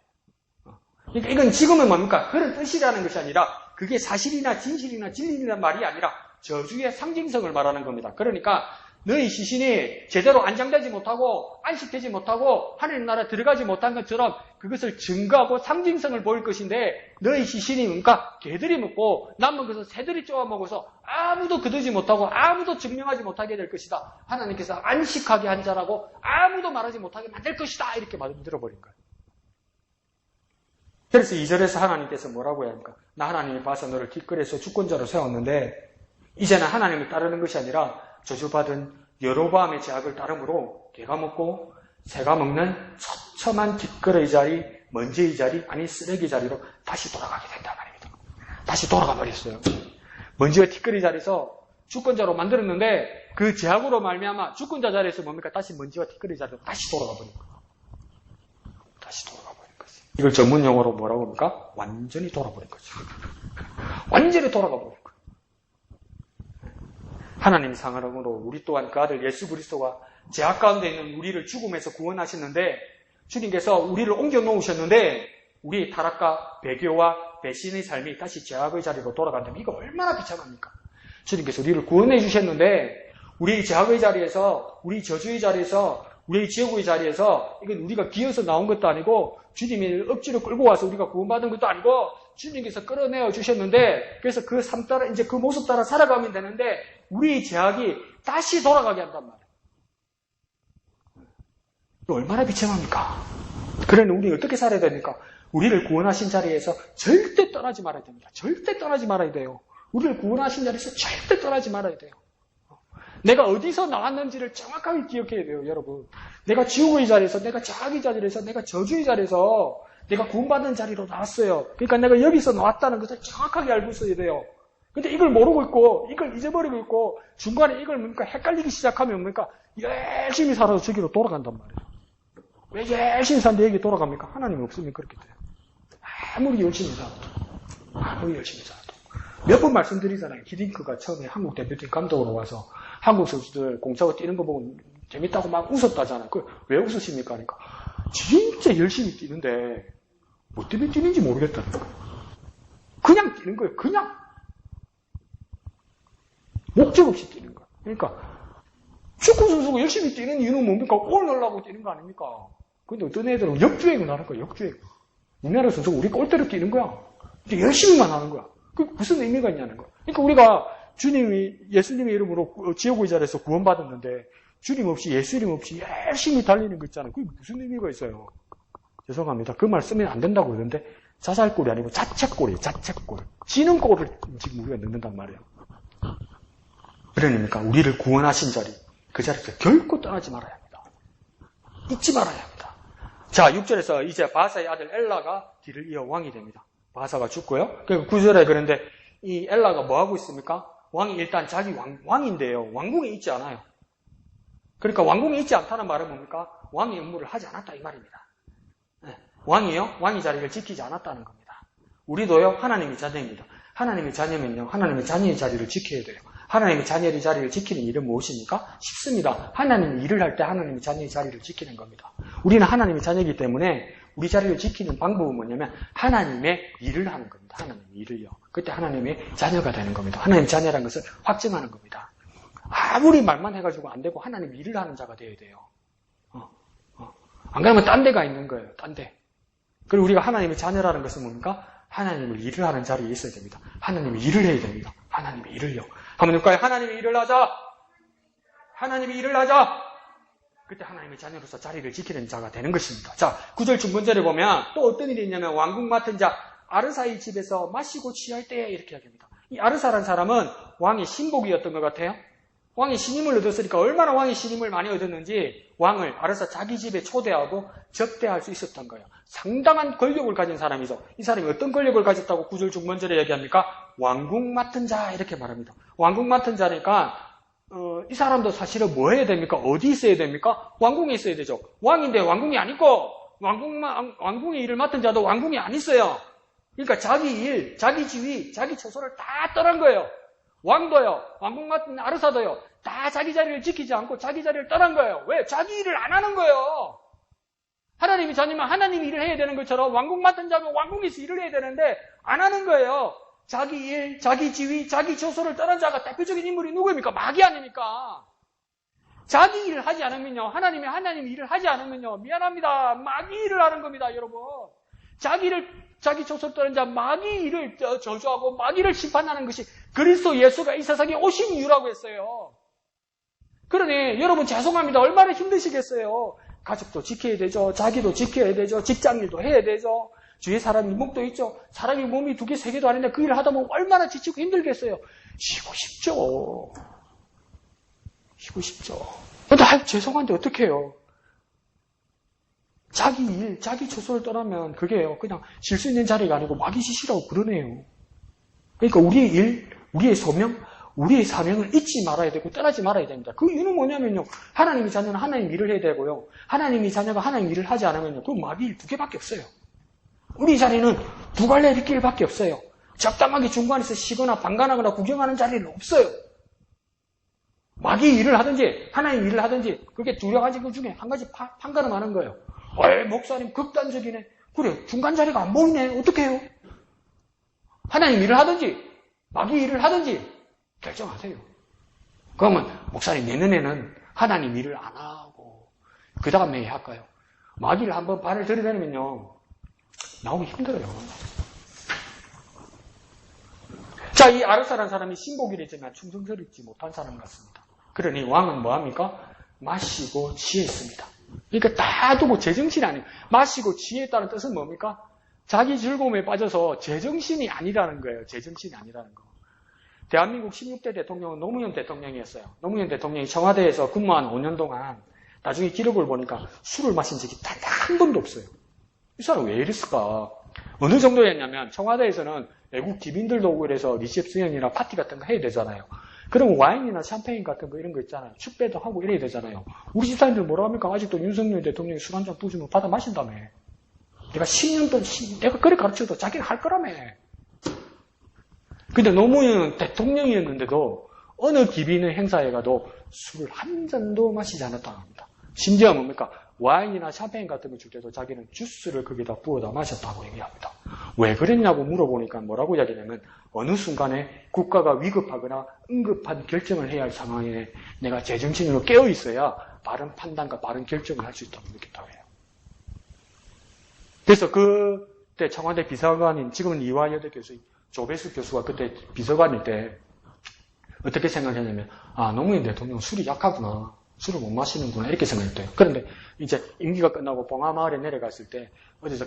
그러니까 이건 지금은 뭡니까? 그런 뜻이라는 것이 아니라 그게 사실이나 진실이나 진리라는 말이 아니라 저주의 상징성을 말하는 겁니다. 그러니까 너희 시신이 제대로 안장되지 못하고 안식되지 못하고 하나님 나라에 들어가지 못한 것처럼 그것을 증거하고 상징성을 보일 것인데 너희 시신이 뭡니까? 개들이 먹고 남은 것을 새들이 쪼아먹어서 아무도 거두지 못하고 아무도 증명하지 못하게 될 것이다. 하나님께서 안식하게 한 자라고 아무도 말하지 못하게 만들 것이다. 이렇게 만들어버린 거예요. 그래서 2절에서 하나님께서 뭐라고 해야 합니까? 나 하나님이 봐서 너를 길거리에서 주권자로 세웠는데 이제는 하나님을 따르는 것이 아니라 저주받은 여로보암의 죄악을 따름으로 개가 먹고 새가 먹는 처참한 길거리 자리, 먼지의 자리, 아니 쓰레기 자리로 다시 돌아가게 된단 말입니다. 다시 돌아가 버렸어요. 먼지와 티끌이 자리에서 주권자로 만들었는데 그 제약으로 말미암아 주권자 자리에서 뭡니까? 다시 먼지와 티끌이 자리로 다시 돌아가 버린 거예요. 다시 돌아가 버린 거죠. 이걸 전문 용어로 뭐라고 합니까? 완전히 돌아버린 거죠. 완전히 돌아가 버린 거예요. 하나님 상하름으로 우리 또한 그 아들 예수 그리스도가 제약 가운데 있는 우리를 죽음에서 구원하셨는데 주님께서 우리를 옮겨 놓으셨는데 우리의 타락과 배교와 배신의 삶이 다시 제약의 자리로 돌아간다면 이거 얼마나 비참합니까? 주님께서 우리를 구원해 주셨는데 우리의 제약의 자리에서 우리 저주의 자리에서 우리의 지옥의 자리에서 이건 우리가 기어서 나온 것도 아니고 주님이 억지로 끌고 와서 우리가 구원받은 것도 아니고 주님께서 끌어내어 주셨는데 그래서 그 삶 따라 이제 그 모습 따라 살아가면 되는데 우리의 제약이 다시 돌아가게 한단 말이에요. 이거 얼마나 비참합니까? 그러니 우리 어떻게 살아야 됩니까? 우리를 구원하신 자리에서 절대 떠나지 말아야 됩니다. 절대 떠나지 말아야 돼요. 우리를 구원하신 자리에서 절대 떠나지 말아야 돼요. 내가 어디서 나왔는지를 정확하게 기억해야 돼요, 여러분. 내가 지옥의 자리에서, 내가 자학의 자리에서, 내가 저주의 자리에서, 내가 구원받은 자리로 나왔어요. 그러니까 내가 여기서 나왔다는 것을 정확하게 알고 있어야 돼요. 근데 이걸 모르고 있고, 이걸 잊어버리고 있고, 중간에 이걸 뭔가 헷갈리기 시작하면 뭔가 열심히 살아서 저기로 돌아간단 말이에요. 왜 열심히 사는데 여기 돌아갑니까? 하나님이 없으면 그렇게 돼요. 아무리 열심히 살아도. 몇 번 말씀드리잖아요. 히딩크가 처음에 한국 대표팀 감독으로 와서 한국 선수들 공차고 뛰는 거 보고 재밌다고 막 웃었다잖아요. 왜 웃으십니까? 그러니까 진짜 열심히 뛰는데 뭐 때문에 뛰는지 모르겠다는 거예요. 그냥 뛰는 거예요. 그냥. 목적 없이 뛰는 거예요. 그러니까 축구 선수가 열심히 뛰는 이유는 뭡니까? 골 넣으려고 뛰는 거 아닙니까? 근데 어떤 애들은 역주행을 하는 거야. 역주행. 우리나라 선수가 우리 골대로 뛰는 거야. 근데 열심히만 하는 거야. 그 무슨 의미가 있냐는 거야. 그러니까 우리가 예수님의 이름으로 지옥의 자리에서 구원받았는데 주님 없이 예수 이름 없이 열심히 달리는 거 있잖아요. 그게 무슨 의미가 있어요. 죄송합니다. 그 말 쓰면 안 된다고 그러는데 자살골이 아니고 자책골이에요. 자책골. 지는 골을 지금 우리가 넣는단 말이에요. 그러니까 우리를 구원하신 자리, 그 자리에서 결코 떠나지 말아야 합니다. 잊지 말아야 합니다. 자, 6절에서 이제 바사의 아들 엘라가 뒤를 이어 왕이 됩니다. 바사가 죽고요. 그리고 9절에 그런데 이 엘라가 뭐 하고 있습니까? 왕이 일단 자기 왕인데요. 왕궁에 있지 않아요. 그러니까 왕궁에 있지 않다는 말은 뭡니까? 왕의 임무를 하지 않았다 이 말입니다. 네. 왕이요? 왕의 자리를 지키지 않았다는 겁니다. 우리도요, 하나님의 자녀입니다. 하나님의 자녀면요, 하나님의 자녀의 자리를 지켜야 돼요. 하나님의 자녀의 자리를 지키는 일은 무엇입니까? 쉽습니다. 하나님이 일을 할 때 하나님의 자녀의 자리를 지키는 겁니다. 우리는 하나님의 자녀이기 때문에 우리 자리를 지키는 방법은 뭐냐면 하나님의 일을 하는 겁니다. 하나님의 일을요. 그때 하나님의 자녀가 되는 겁니다. 하나님의 자녀라는 것을 확증하는 겁니다. 아무리 말만 해가지고 안 되고 하나님 일을 하는 자가 되어야 돼요. 안 그러면 딴 데가 있는 거예요. 딴 데. 그리고 우리가 하나님의 자녀라는 것은 뭡니까? 하나님을 일을 하는 자리에 있어야 됩니다. 하나님의 일을 해야 됩니다. 하나님의 일을요. 한번 볼까요? 하나님의 일을 하자. 하나님의 일을 하자. 그때 하나님의 자녀로서 자리를 지키는 자가 되는 것입니다. 자, 9절 중반절에 보면 또 어떤 일이 있냐면 왕궁 맡은 자 아르사의 집에서 마시고 취할 때에 이렇게 이야기합니다. 이 아르사라는 사람은 왕의 신복이었던 것 같아요. 왕이 신임을 얻었으니까 얼마나 왕이 신임을 많이 얻었는지 왕을 아르사 자기 집에 초대하고 접대할 수 있었던 거예요. 상당한 권력을 가진 사람이죠. 이 사람이 어떤 권력을 가졌다고 9절 중반절에 얘기합니까? 왕궁 맡은 자 이렇게 말합니다. 왕궁 맡은 자니까 이 사람도 사실은 뭐 해야 됩니까? 어디 있어야 됩니까? 왕궁에 있어야 되죠. 왕인데 왕궁이 아니고 왕궁의 일을 맡은 자도 왕궁이 안 있어요. 그러니까 자기 일, 자기 지위, 자기 처소를 다 떠난 거예요. 왕도요, 왕궁 맡은 아르사도요, 다 자기 자리를 지키지 않고 자기 자리를 떠난 거예요. 왜? 자기 일을 안 하는 거예요. 하나님이 자녀면 하나님이 일을 해야 되는 것처럼 왕궁 맡은 자면 왕궁에서 일을 해야 되는데 안 하는 거예요. 자기 일, 자기 지위, 자기 처소를 떠난 자가 대표적인 인물이 누구입니까? 마귀 아닙니까? 자기 일을 하지 않으면요, 하나님 일을 하지 않으면요, 미안합니다. 마귀 일을 하는 겁니다, 여러분. 자기 처소를 떠난 자, 마귀 일을 저주하고 마귀를 심판하는 것이 그리스도 예수가 이 세상에 오신 이유라고 했어요. 그러니 여러분 죄송합니다. 얼마나 힘드시겠어요. 가족도 지켜야 되죠. 자기도 지켜야 되죠. 직장일도 해야 되죠. 주위에 사람이 목도 있죠. 사람이 몸이 2개, 3개도 아닌데 그 일을 하다 보면 얼마나 지치고 힘들겠어요. 쉬고 싶죠. 쉬고 싶죠. 근데 죄송한데 어떡해요. 자기 일, 자기 처소를 떠나면 그게요. 그냥 쉴 수 있는 자리가 아니고 마귀 짓이라고 그러네요. 그러니까 우리의 일, 우리의 소명, 우리의 사명을 잊지 말아야 되고 떠나지 말아야 됩니다. 그 이유는 뭐냐면요. 하나님의 자녀는 하나님 일을 해야 되고요. 하나님의 자녀가 하나님 일을 하지 않으면요. 그 마귀 두 개밖에 없어요. 우리 자리는 두 갈래 길밖에 없어요. 적당하게 중간에서 쉬거나 방관하거나 구경하는 자리는 없어요. 마귀 일을 하든지 하나님 일을 하든지 그게 두 가지 그 중에 한 가지 판가름하는 거예요. 목사님 극단적이네. 그래 중간 자리가 안 보이네. 어떻게 해요? 하나님 일을 하든지 마귀 일을 하든지 결정하세요. 그러면 목사님 내년에는 하나님 일을 안 하고 그 다음에 할까요? 마귀를 한번 발을 들이대면요 나오기 힘들어요. 자, 이 아르사라는 사람이 신복이랬지만 충성스럽지 못한 사람 같습니다. 그러니 왕은 뭐합니까? 마시고 취했습니다. 그러니까 다 두고 제정신이 아니에요. 마시고 취했다는 뜻은 뭡니까? 자기 즐거움에 빠져서 제정신이 아니라는 거예요. 제정신이 아니라는 거. 대한민국 16대 대통령은 노무현 대통령이었어요. 노무현 대통령이 청와대에서 근무한 5년 동안 나중에 기록을 보니까 술을 마신 적이 단 한 번도 없어요. 이 사람 왜 이랬을까? 어느 정도였냐면 청와대에서는 외국 기민들도 오고 이래서 리셉션이나 파티 같은 거 해야 되잖아요. 그러면 와인이나 샴페인 같은 거 이런 거 있잖아요. 축배도 하고 이래야 되잖아요. 우리 집사님들 뭐라 합니까? 아직도 윤석열 대통령이 술 한 잔 부으면 받아 마신다며. 내가 10년 동안 내가 그래 가르쳐도 자기는 할 거라며. 근데 노무현 대통령이었는데도 어느 기빈의 행사에 가도 술을 한 잔도 마시지 않았다고 합니다. 심지어 뭡니까? 와인이나 샴페인 같은 거 줄 때도 자기는 주스를 거기다 부어다 마셨다고 얘기합니다. 왜 그랬냐고 물어보니까 뭐라고 이야기냐면 어느 순간에 국가가 위급하거나 응급한 결정을 해야 할 상황에 내가 제정신으로 깨어 있어야 바른 판단과 바른 결정을 할 수 있다고 느꼈다고 해요. 그래서 그때 청와대 비서관인 지금은 이화여대 교수 조배수 교수가 그때 비서관일 때 어떻게 생각했냐면 노무현 대통령 술이 약하구나. 술을 못 마시는구나 이렇게 생각했대요. 그런데 이제 임기가 끝나고 봉하마을에 내려갔을 때 어디서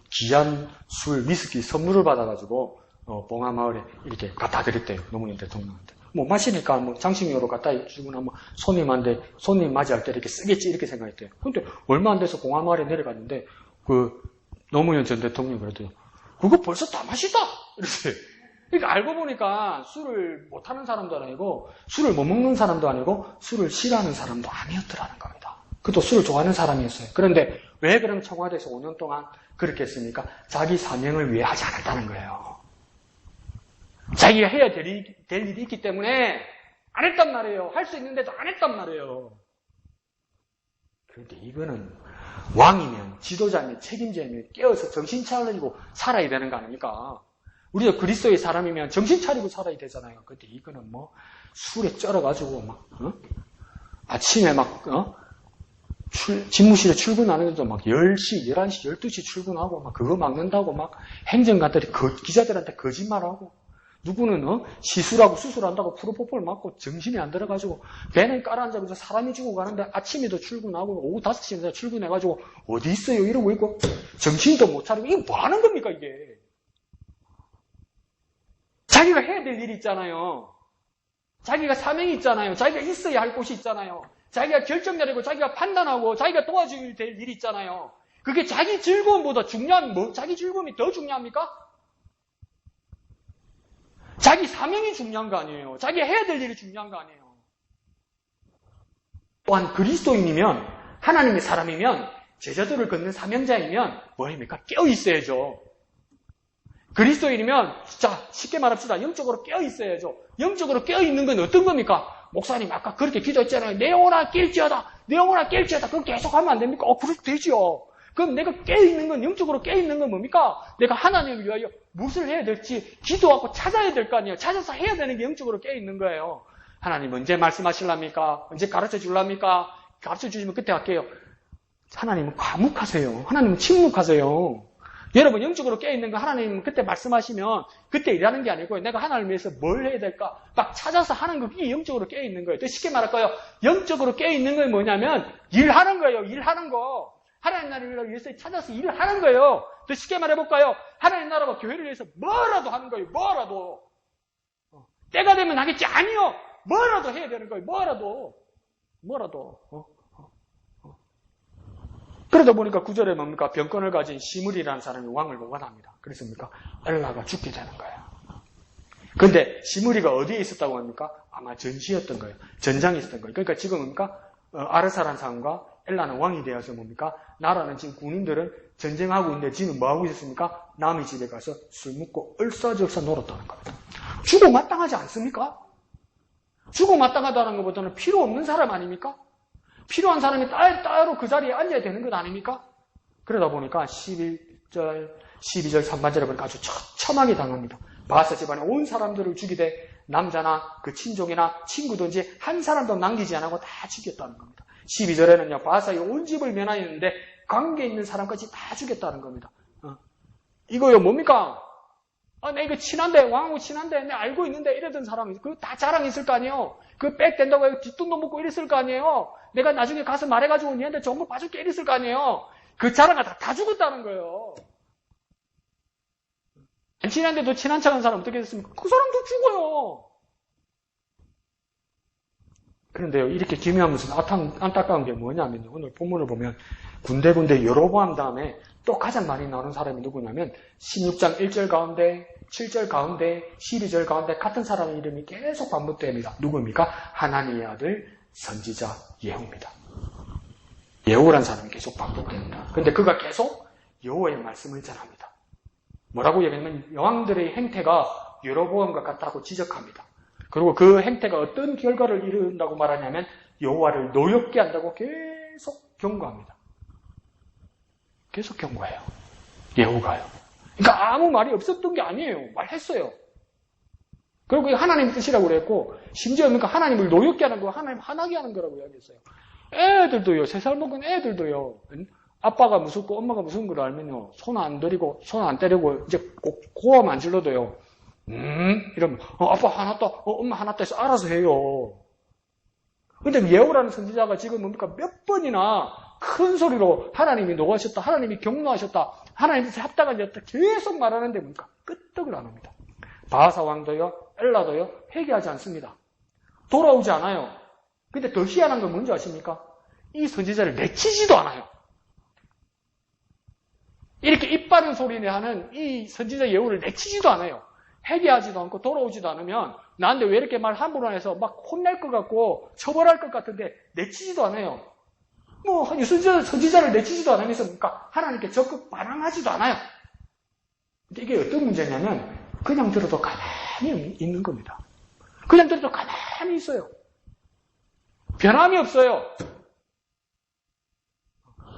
귀한 술, 위스키 선물을 받아가지고 봉하마을에 이렇게 갖다 드렸대요. 노무현 대통령한테. 못 마시니까 뭐 장식용으로 갖다 주거나 뭐 손님한테 손님 맞이할 때 이렇게 쓰겠지 이렇게 생각했대요. 근데 얼마 안 돼서 봉하마을에 내려갔는데 그 노무현 전 대통령이 그러더요. 그거 벌써 다 마시다 이러세요. 그러니까 알고 보니까 술을 못하는 사람도 아니고 술을 못 먹는 사람도 아니고 술을 싫어하는 사람도 아니었더라는 겁니다. 그것도 술을 좋아하는 사람이었어요. 그런데 왜 그럼 청와대에서 5년 동안 그렇게 했습니까? 자기 사명을 위해 하지 않았다는 거예요. 자기가 해야 될 일이 있기 때문에 안 했단 말이에요. 할 수 있는데도 안 했단 말이에요. 그런데 이거는 왕이면 지도자면 책임자면 깨어서 정신 차리고 살아야 되는 거 아닙니까? 우리가 그리스도의 사람이면 정신 차리고 살아야 되잖아요. 근데 이거는 뭐 술에 쩔어가지고 막 아침에 막 집무실에 출근하는데도 막 10시, 11시, 12시 출근하고 막 그거 막는다고 막 행정관들이 기자들한테 거짓말하고 누구는 시술하고 수술한다고 프로포폴 맞고 정신이 안 들어가지고 배는 깔아앉아서 사람이 죽어가는데 아침에도 출근하고 오후 5시에 출근해가지고 어디 있어요? 이러고 있고 정신도 못 차리고 이게 뭐 하는 겁니까 이게? 자기가 해야 될 일이 있잖아요. 자기가 사명이 있잖아요. 자기가 있어야 할 곳이 있잖아요. 자기가 결정 내리고 자기가 판단하고 자기가 도와줘야 될 일이 있잖아요. 그게 자기 즐거움보다 자기 즐거움이 더 중요합니까? 자기 사명이 중요한 거 아니에요. 자기 해야 될 일이 중요한 거 아니에요. 또한 그리스도인이면 하나님의 사람이면 제자도를 걷는 사명자이면 뭐입니까? 깨어 있어야죠. 그리스도인이면 자 쉽게 말합시다. 영적으로 깨어 있어야죠. 영적으로 깨어 있는 건 어떤 겁니까? 목사님 아까 그렇게 기도했잖아요. 내 영혼아 깰지어다. 내 영혼아 깰지어다. 그건 계속 하면 안 됩니까? 그래도 되죠. 그럼 내가 깨어있는 건 영적으로 깨어있는 건 뭡니까? 내가 하나님을 위하여 무엇을 해야 될지 기도하고 찾아야 될 거 아니에요. 찾아서 해야 되는 게 영적으로 깨어있는 거예요. 하나님 언제 말씀하실랍니까? 언제 가르쳐 줄랍니까? 가르쳐 주시면 그때 할게요. 하나님은 과묵하세요. 하나님은 침묵하세요. 여러분 영적으로 깨어있는 거 하나님 그때 말씀하시면 그때 일하는 게 아니고 내가 하나님을 위해서 뭘 해야 될까 막 찾아서 하는 거 그게 영적으로 깨어있는 거예요. 더 쉽게 말할까요? 영적으로 깨어있는 건 뭐냐면 일하는 거예요. 일하는 거. 하나님 나라를 위해서 찾아서 일을 하는 거예요. 더 쉽게 말해볼까요? 하나님 나라와 교회를 위해서 뭐라도 하는 거예요. 뭐라도. 때가 되면 하겠지. 아니요. 뭐라도 해야 되는 거예요. 뭐라도. 그러다 보니까 9절에 뭡니까? 병권을 가진 시므리라는 사람이 왕을 모관합니다. 그랬습니까? 엘라가 죽게 되는 거예요. 근데 시므리가 어디에 있었다고 합니까? 아마 전시였던 거예요. 전장에 있었던 거예요. 그러니까 지금 뭡니까? 아르사란 상과 엘라는 왕이 되어서 뭡니까? 나라는 지금 군인들은 전쟁하고 있는데 지는 뭐하고 있었습니까? 남의 집에 가서 술 먹고 얼싸지얼싸 놀았다는 겁니다. 죽어 마땅하지 않습니까? 죽어 마땅하다는 것보다는 필요 없는 사람 아닙니까? 필요한 사람이 따로 그 자리에 앉아야 되는 것 아닙니까? 그러다 보니까 11절, 12절 3반절에 보니까 아주 처참하게 당합니다. 바하사 집안의 온 사람들을 죽이되 남자나 그 친족이나 친구든지 한 사람도 남기지 않고 다 죽였다는 겁니다. 12절에는요, 바하사의 온 집을 면하였는데 관계 있는 사람까지 다 죽였다는 겁니다. 이거요, 뭡니까? 내 이거 친한데, 왕하고 친한데, 내 알고 있는데 이러던 사람이, 그거 다 자랑 있을 거 아니에요? 그거 백 된다고 해서 뒷돈도 먹고 이랬을 거 아니에요? 내가 나중에 가서 말해가지고 니한테 정보 봐줄게 이랬을 거 아니에요? 그 자랑을 다 죽었다는 거예요. 안 친한데도 친한 척한 사람 어떻게 됐습니까? 그 사람도 죽어요. 그런데요, 이렇게 기묘하면서 안타까운 게 뭐냐면요, 오늘 본문을 보면 군데군데 여로보암 다음에 또 가장 많이 나오는 사람이 누구냐면 16장 1절 가운데, 7절 가운데, 12절 가운데 같은 사람의 이름이 계속 반복됩니다. 누구입니까? 하나님의 아들 선지자 예후입니다. 예후란 사람이 계속 반복됩니다. 그런데 그가 계속 여호와의 말씀을 전합니다. 뭐라고 얘기하면 여왕들의 행태가 여로보암과 같다고 지적합니다. 그리고 그 행태가 어떤 결과를 이룬다고 말하냐면 여호와를 노엽게 한다고 계속 경고합니다. 계속 경고해요. 예후가요. 그러니까 아무 말이 없었던 게 아니에요. 말했어요. 그리고 하나님의 뜻이라고 그랬고, 심지어 그러니까 하나님을 노엽게 하는 거, 하나님 화나게 하는 거라고 이야기했어요. 애들도요, 3살 먹은 애들도요, 아빠가 무섭고 엄마가 무서운 걸 알면요, 손 안 때리고, 이제 고함 안 질러도요, 이러면, 아빠 화났다, 엄마 화났다 해서 알아서 해요. 근데 예후라는 선지자가 지금 뭡니까? 몇 번이나 큰 소리로 하나님이 노하셨다, 하나님이 경노하셨다, 하나님께서 합당한 자였다 계속 말하는데 뭡니까? 끄떡을 안 합니다. 바하사 왕도요, 엘라도요, 회개하지 않습니다. 돌아오지 않아요. 근데 더 희한한 건 뭔지 아십니까? 이 선지자를 내치지도 않아요. 이렇게 입 바른 소리를 하는 이 선지자 예후를 내치지도 않아요. 회개하지도 않고 돌아오지도 않으면 나한테 왜 이렇게 말 함부로 해서 막 혼낼 것 같고 처벌할 것 같은데 내치지도 않아요. 이 선지자를 내치지도 않으면서 그러니까 하나님께 적극 반항하지도 않아요. 근데 이게 어떤 문제냐면 그냥 들어도 가만히 있는 겁니다. 그냥 들어도 가만히 있어요. 변함이 없어요.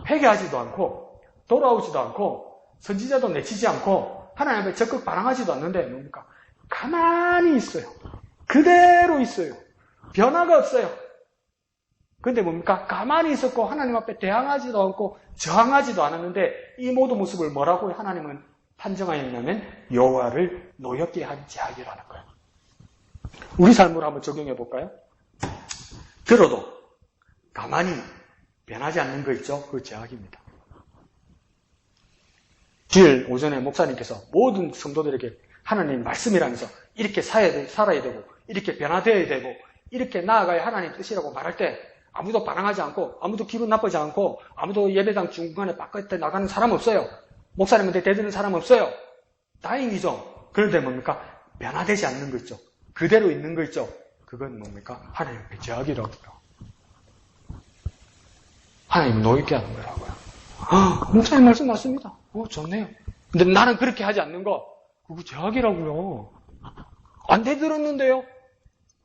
회개하지도 않고 돌아오지도 않고 선지자도 내치지 않고 하나님 앞에 적극 반항하지도 않는데 뭡니까? 가만히 있어요. 그대로 있어요. 변화가 없어요. 근데 뭡니까? 가만히 있었고 하나님 앞에 대항하지도 않고 저항하지도 않았는데 이 모든 모습을 뭐라고 하나님은 판정하였냐면 여호와를 노엽게 한 제약이라는 거예요. 우리 삶으로 한번 적용해 볼까요? 들어도 가만히 변하지 않는 거 있죠? 그 제약입니다. 주일 오전에 목사님께서 모든 성도들에게 하나님 말씀이라면서 이렇게 살아야 되고 이렇게 변화되어야 되고 이렇게 나아가야 하나님 뜻이라고 말할 때 아무도 반항하지 않고 아무도 기분 나쁘지 않고 아무도 예배당 중간에 바깥에 나가는 사람 없어요. 목사님한테 대드는 사람 없어요. 다행이죠. 그런데 뭡니까? 변화되지 않는 거 있죠. 그대로 있는 거 있죠. 그건 뭡니까? 하나님의 제약이라고요. 하나님 노엽게 하는 거라고요. 목사님 말씀 맞습니다. 좋네요. 근데 나는 그렇게 하지 않는 거 그거 제약이라고요. 안 대들었는데요.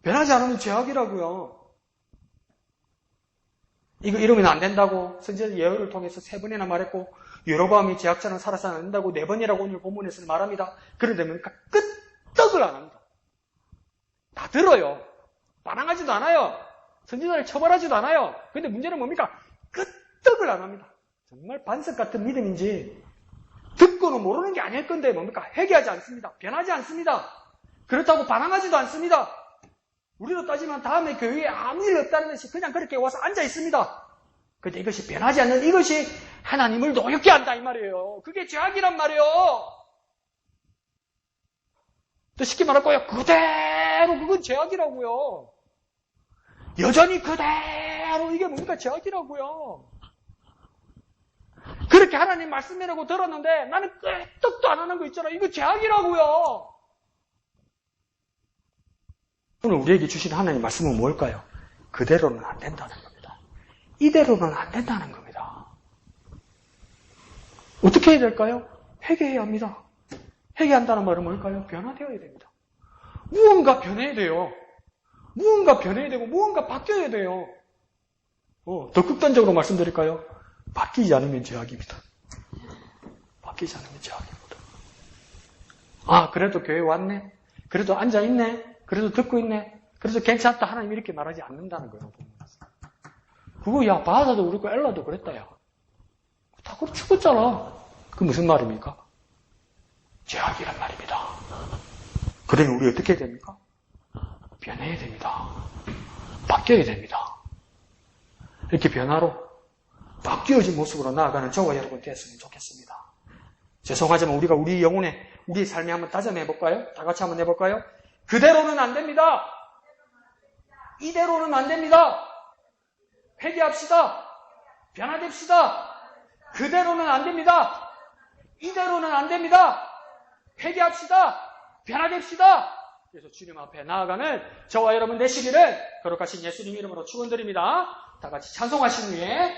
변하지 않으면 제약이라고요. 이러면 안 된다고 선지자 예언을 통해서 3번이나 말했고 여로보암이 제약자는 살아서 안 된다고 4번이라고 오늘 본문에서 말합니다. 그런데 뭡니까? 끄떡을 안 합니다. 다 들어요. 반항하지도 않아요. 선지자를 처벌하지도 않아요. 근데 문제는 뭡니까? 끄떡을 안 합니다. 정말 반석 같은 믿음인지 듣고는 모르는 게 아닐 건데 뭡니까? 회개하지 않습니다. 변하지 않습니다. 그렇다고 반항하지도 않습니다. 우리로 따지면 다음에 교회에 아무 일 없다는 듯이 그냥 그렇게 와서 앉아 있습니다. 근데 이것이 변하지 않는 이것이 하나님을 노엽게 한다 이 말이에요. 그게 죄악이란 말이에요. 또 쉽게 말할 거예요. 그대로 그건 죄악이라고요. 여전히 그대로 이게 뭡니까? 죄악이라고요. 그렇게 하나님 말씀이라고 들었는데 나는 끄떡도 안 하는 거 있잖아. 이거 죄악이라고요. 오늘 우리에게 주신 하나님 말씀은 뭘까요? 그대로는 안 된다는 겁니다. 이대로는 안 된다는 겁니다. 어떻게 해야 될까요? 회개해야 합니다. 회개한다는 말은 뭘까요? 변화되어야 됩니다. 무언가 변해야 돼요. 무언가 변해야 되고 무언가 바뀌어야 돼요. 더 극단적으로 말씀드릴까요? 바뀌지 않으면 죄악입니다. 바뀌지 않으면 죄악입니다. 아, 그래도 교회 왔네? 그래도 앉아있네? 그래도 듣고 있네? 그래도 괜찮다. 하나님 이렇게 말하지 않는다는 거예요. 그거 야 바하사도 그렇고 엘라도 그랬다 야. 다 그렇게 죽었잖아. 그 무슨 말입니까? 죄악이란 말입니다. 그러면 우리 어떻게 해야 됩니까? 변해야 됩니다. 바뀌어야 됩니다. 이렇게 변화로 바뀌어진 모습으로 나아가는 저와 여러분 되었으면 좋겠습니다. 죄송하지만 우리가 우리 영혼에 우리 삶에 한번 다짐해볼까요? 다 같이 한번 해볼까요? 그대로는 안 됩니다. 이대로는 안 됩니다. 회개합시다. 변화됩시다. 그대로는 안 됩니다. 이대로는 안 됩니다. 회개합시다. 변화됩시다. 그래서 주님 앞에 나아가는 저와 여러분 되시기를 거룩하신 예수님 이름으로 축원드립니다. 다 같이 찬송하신 후에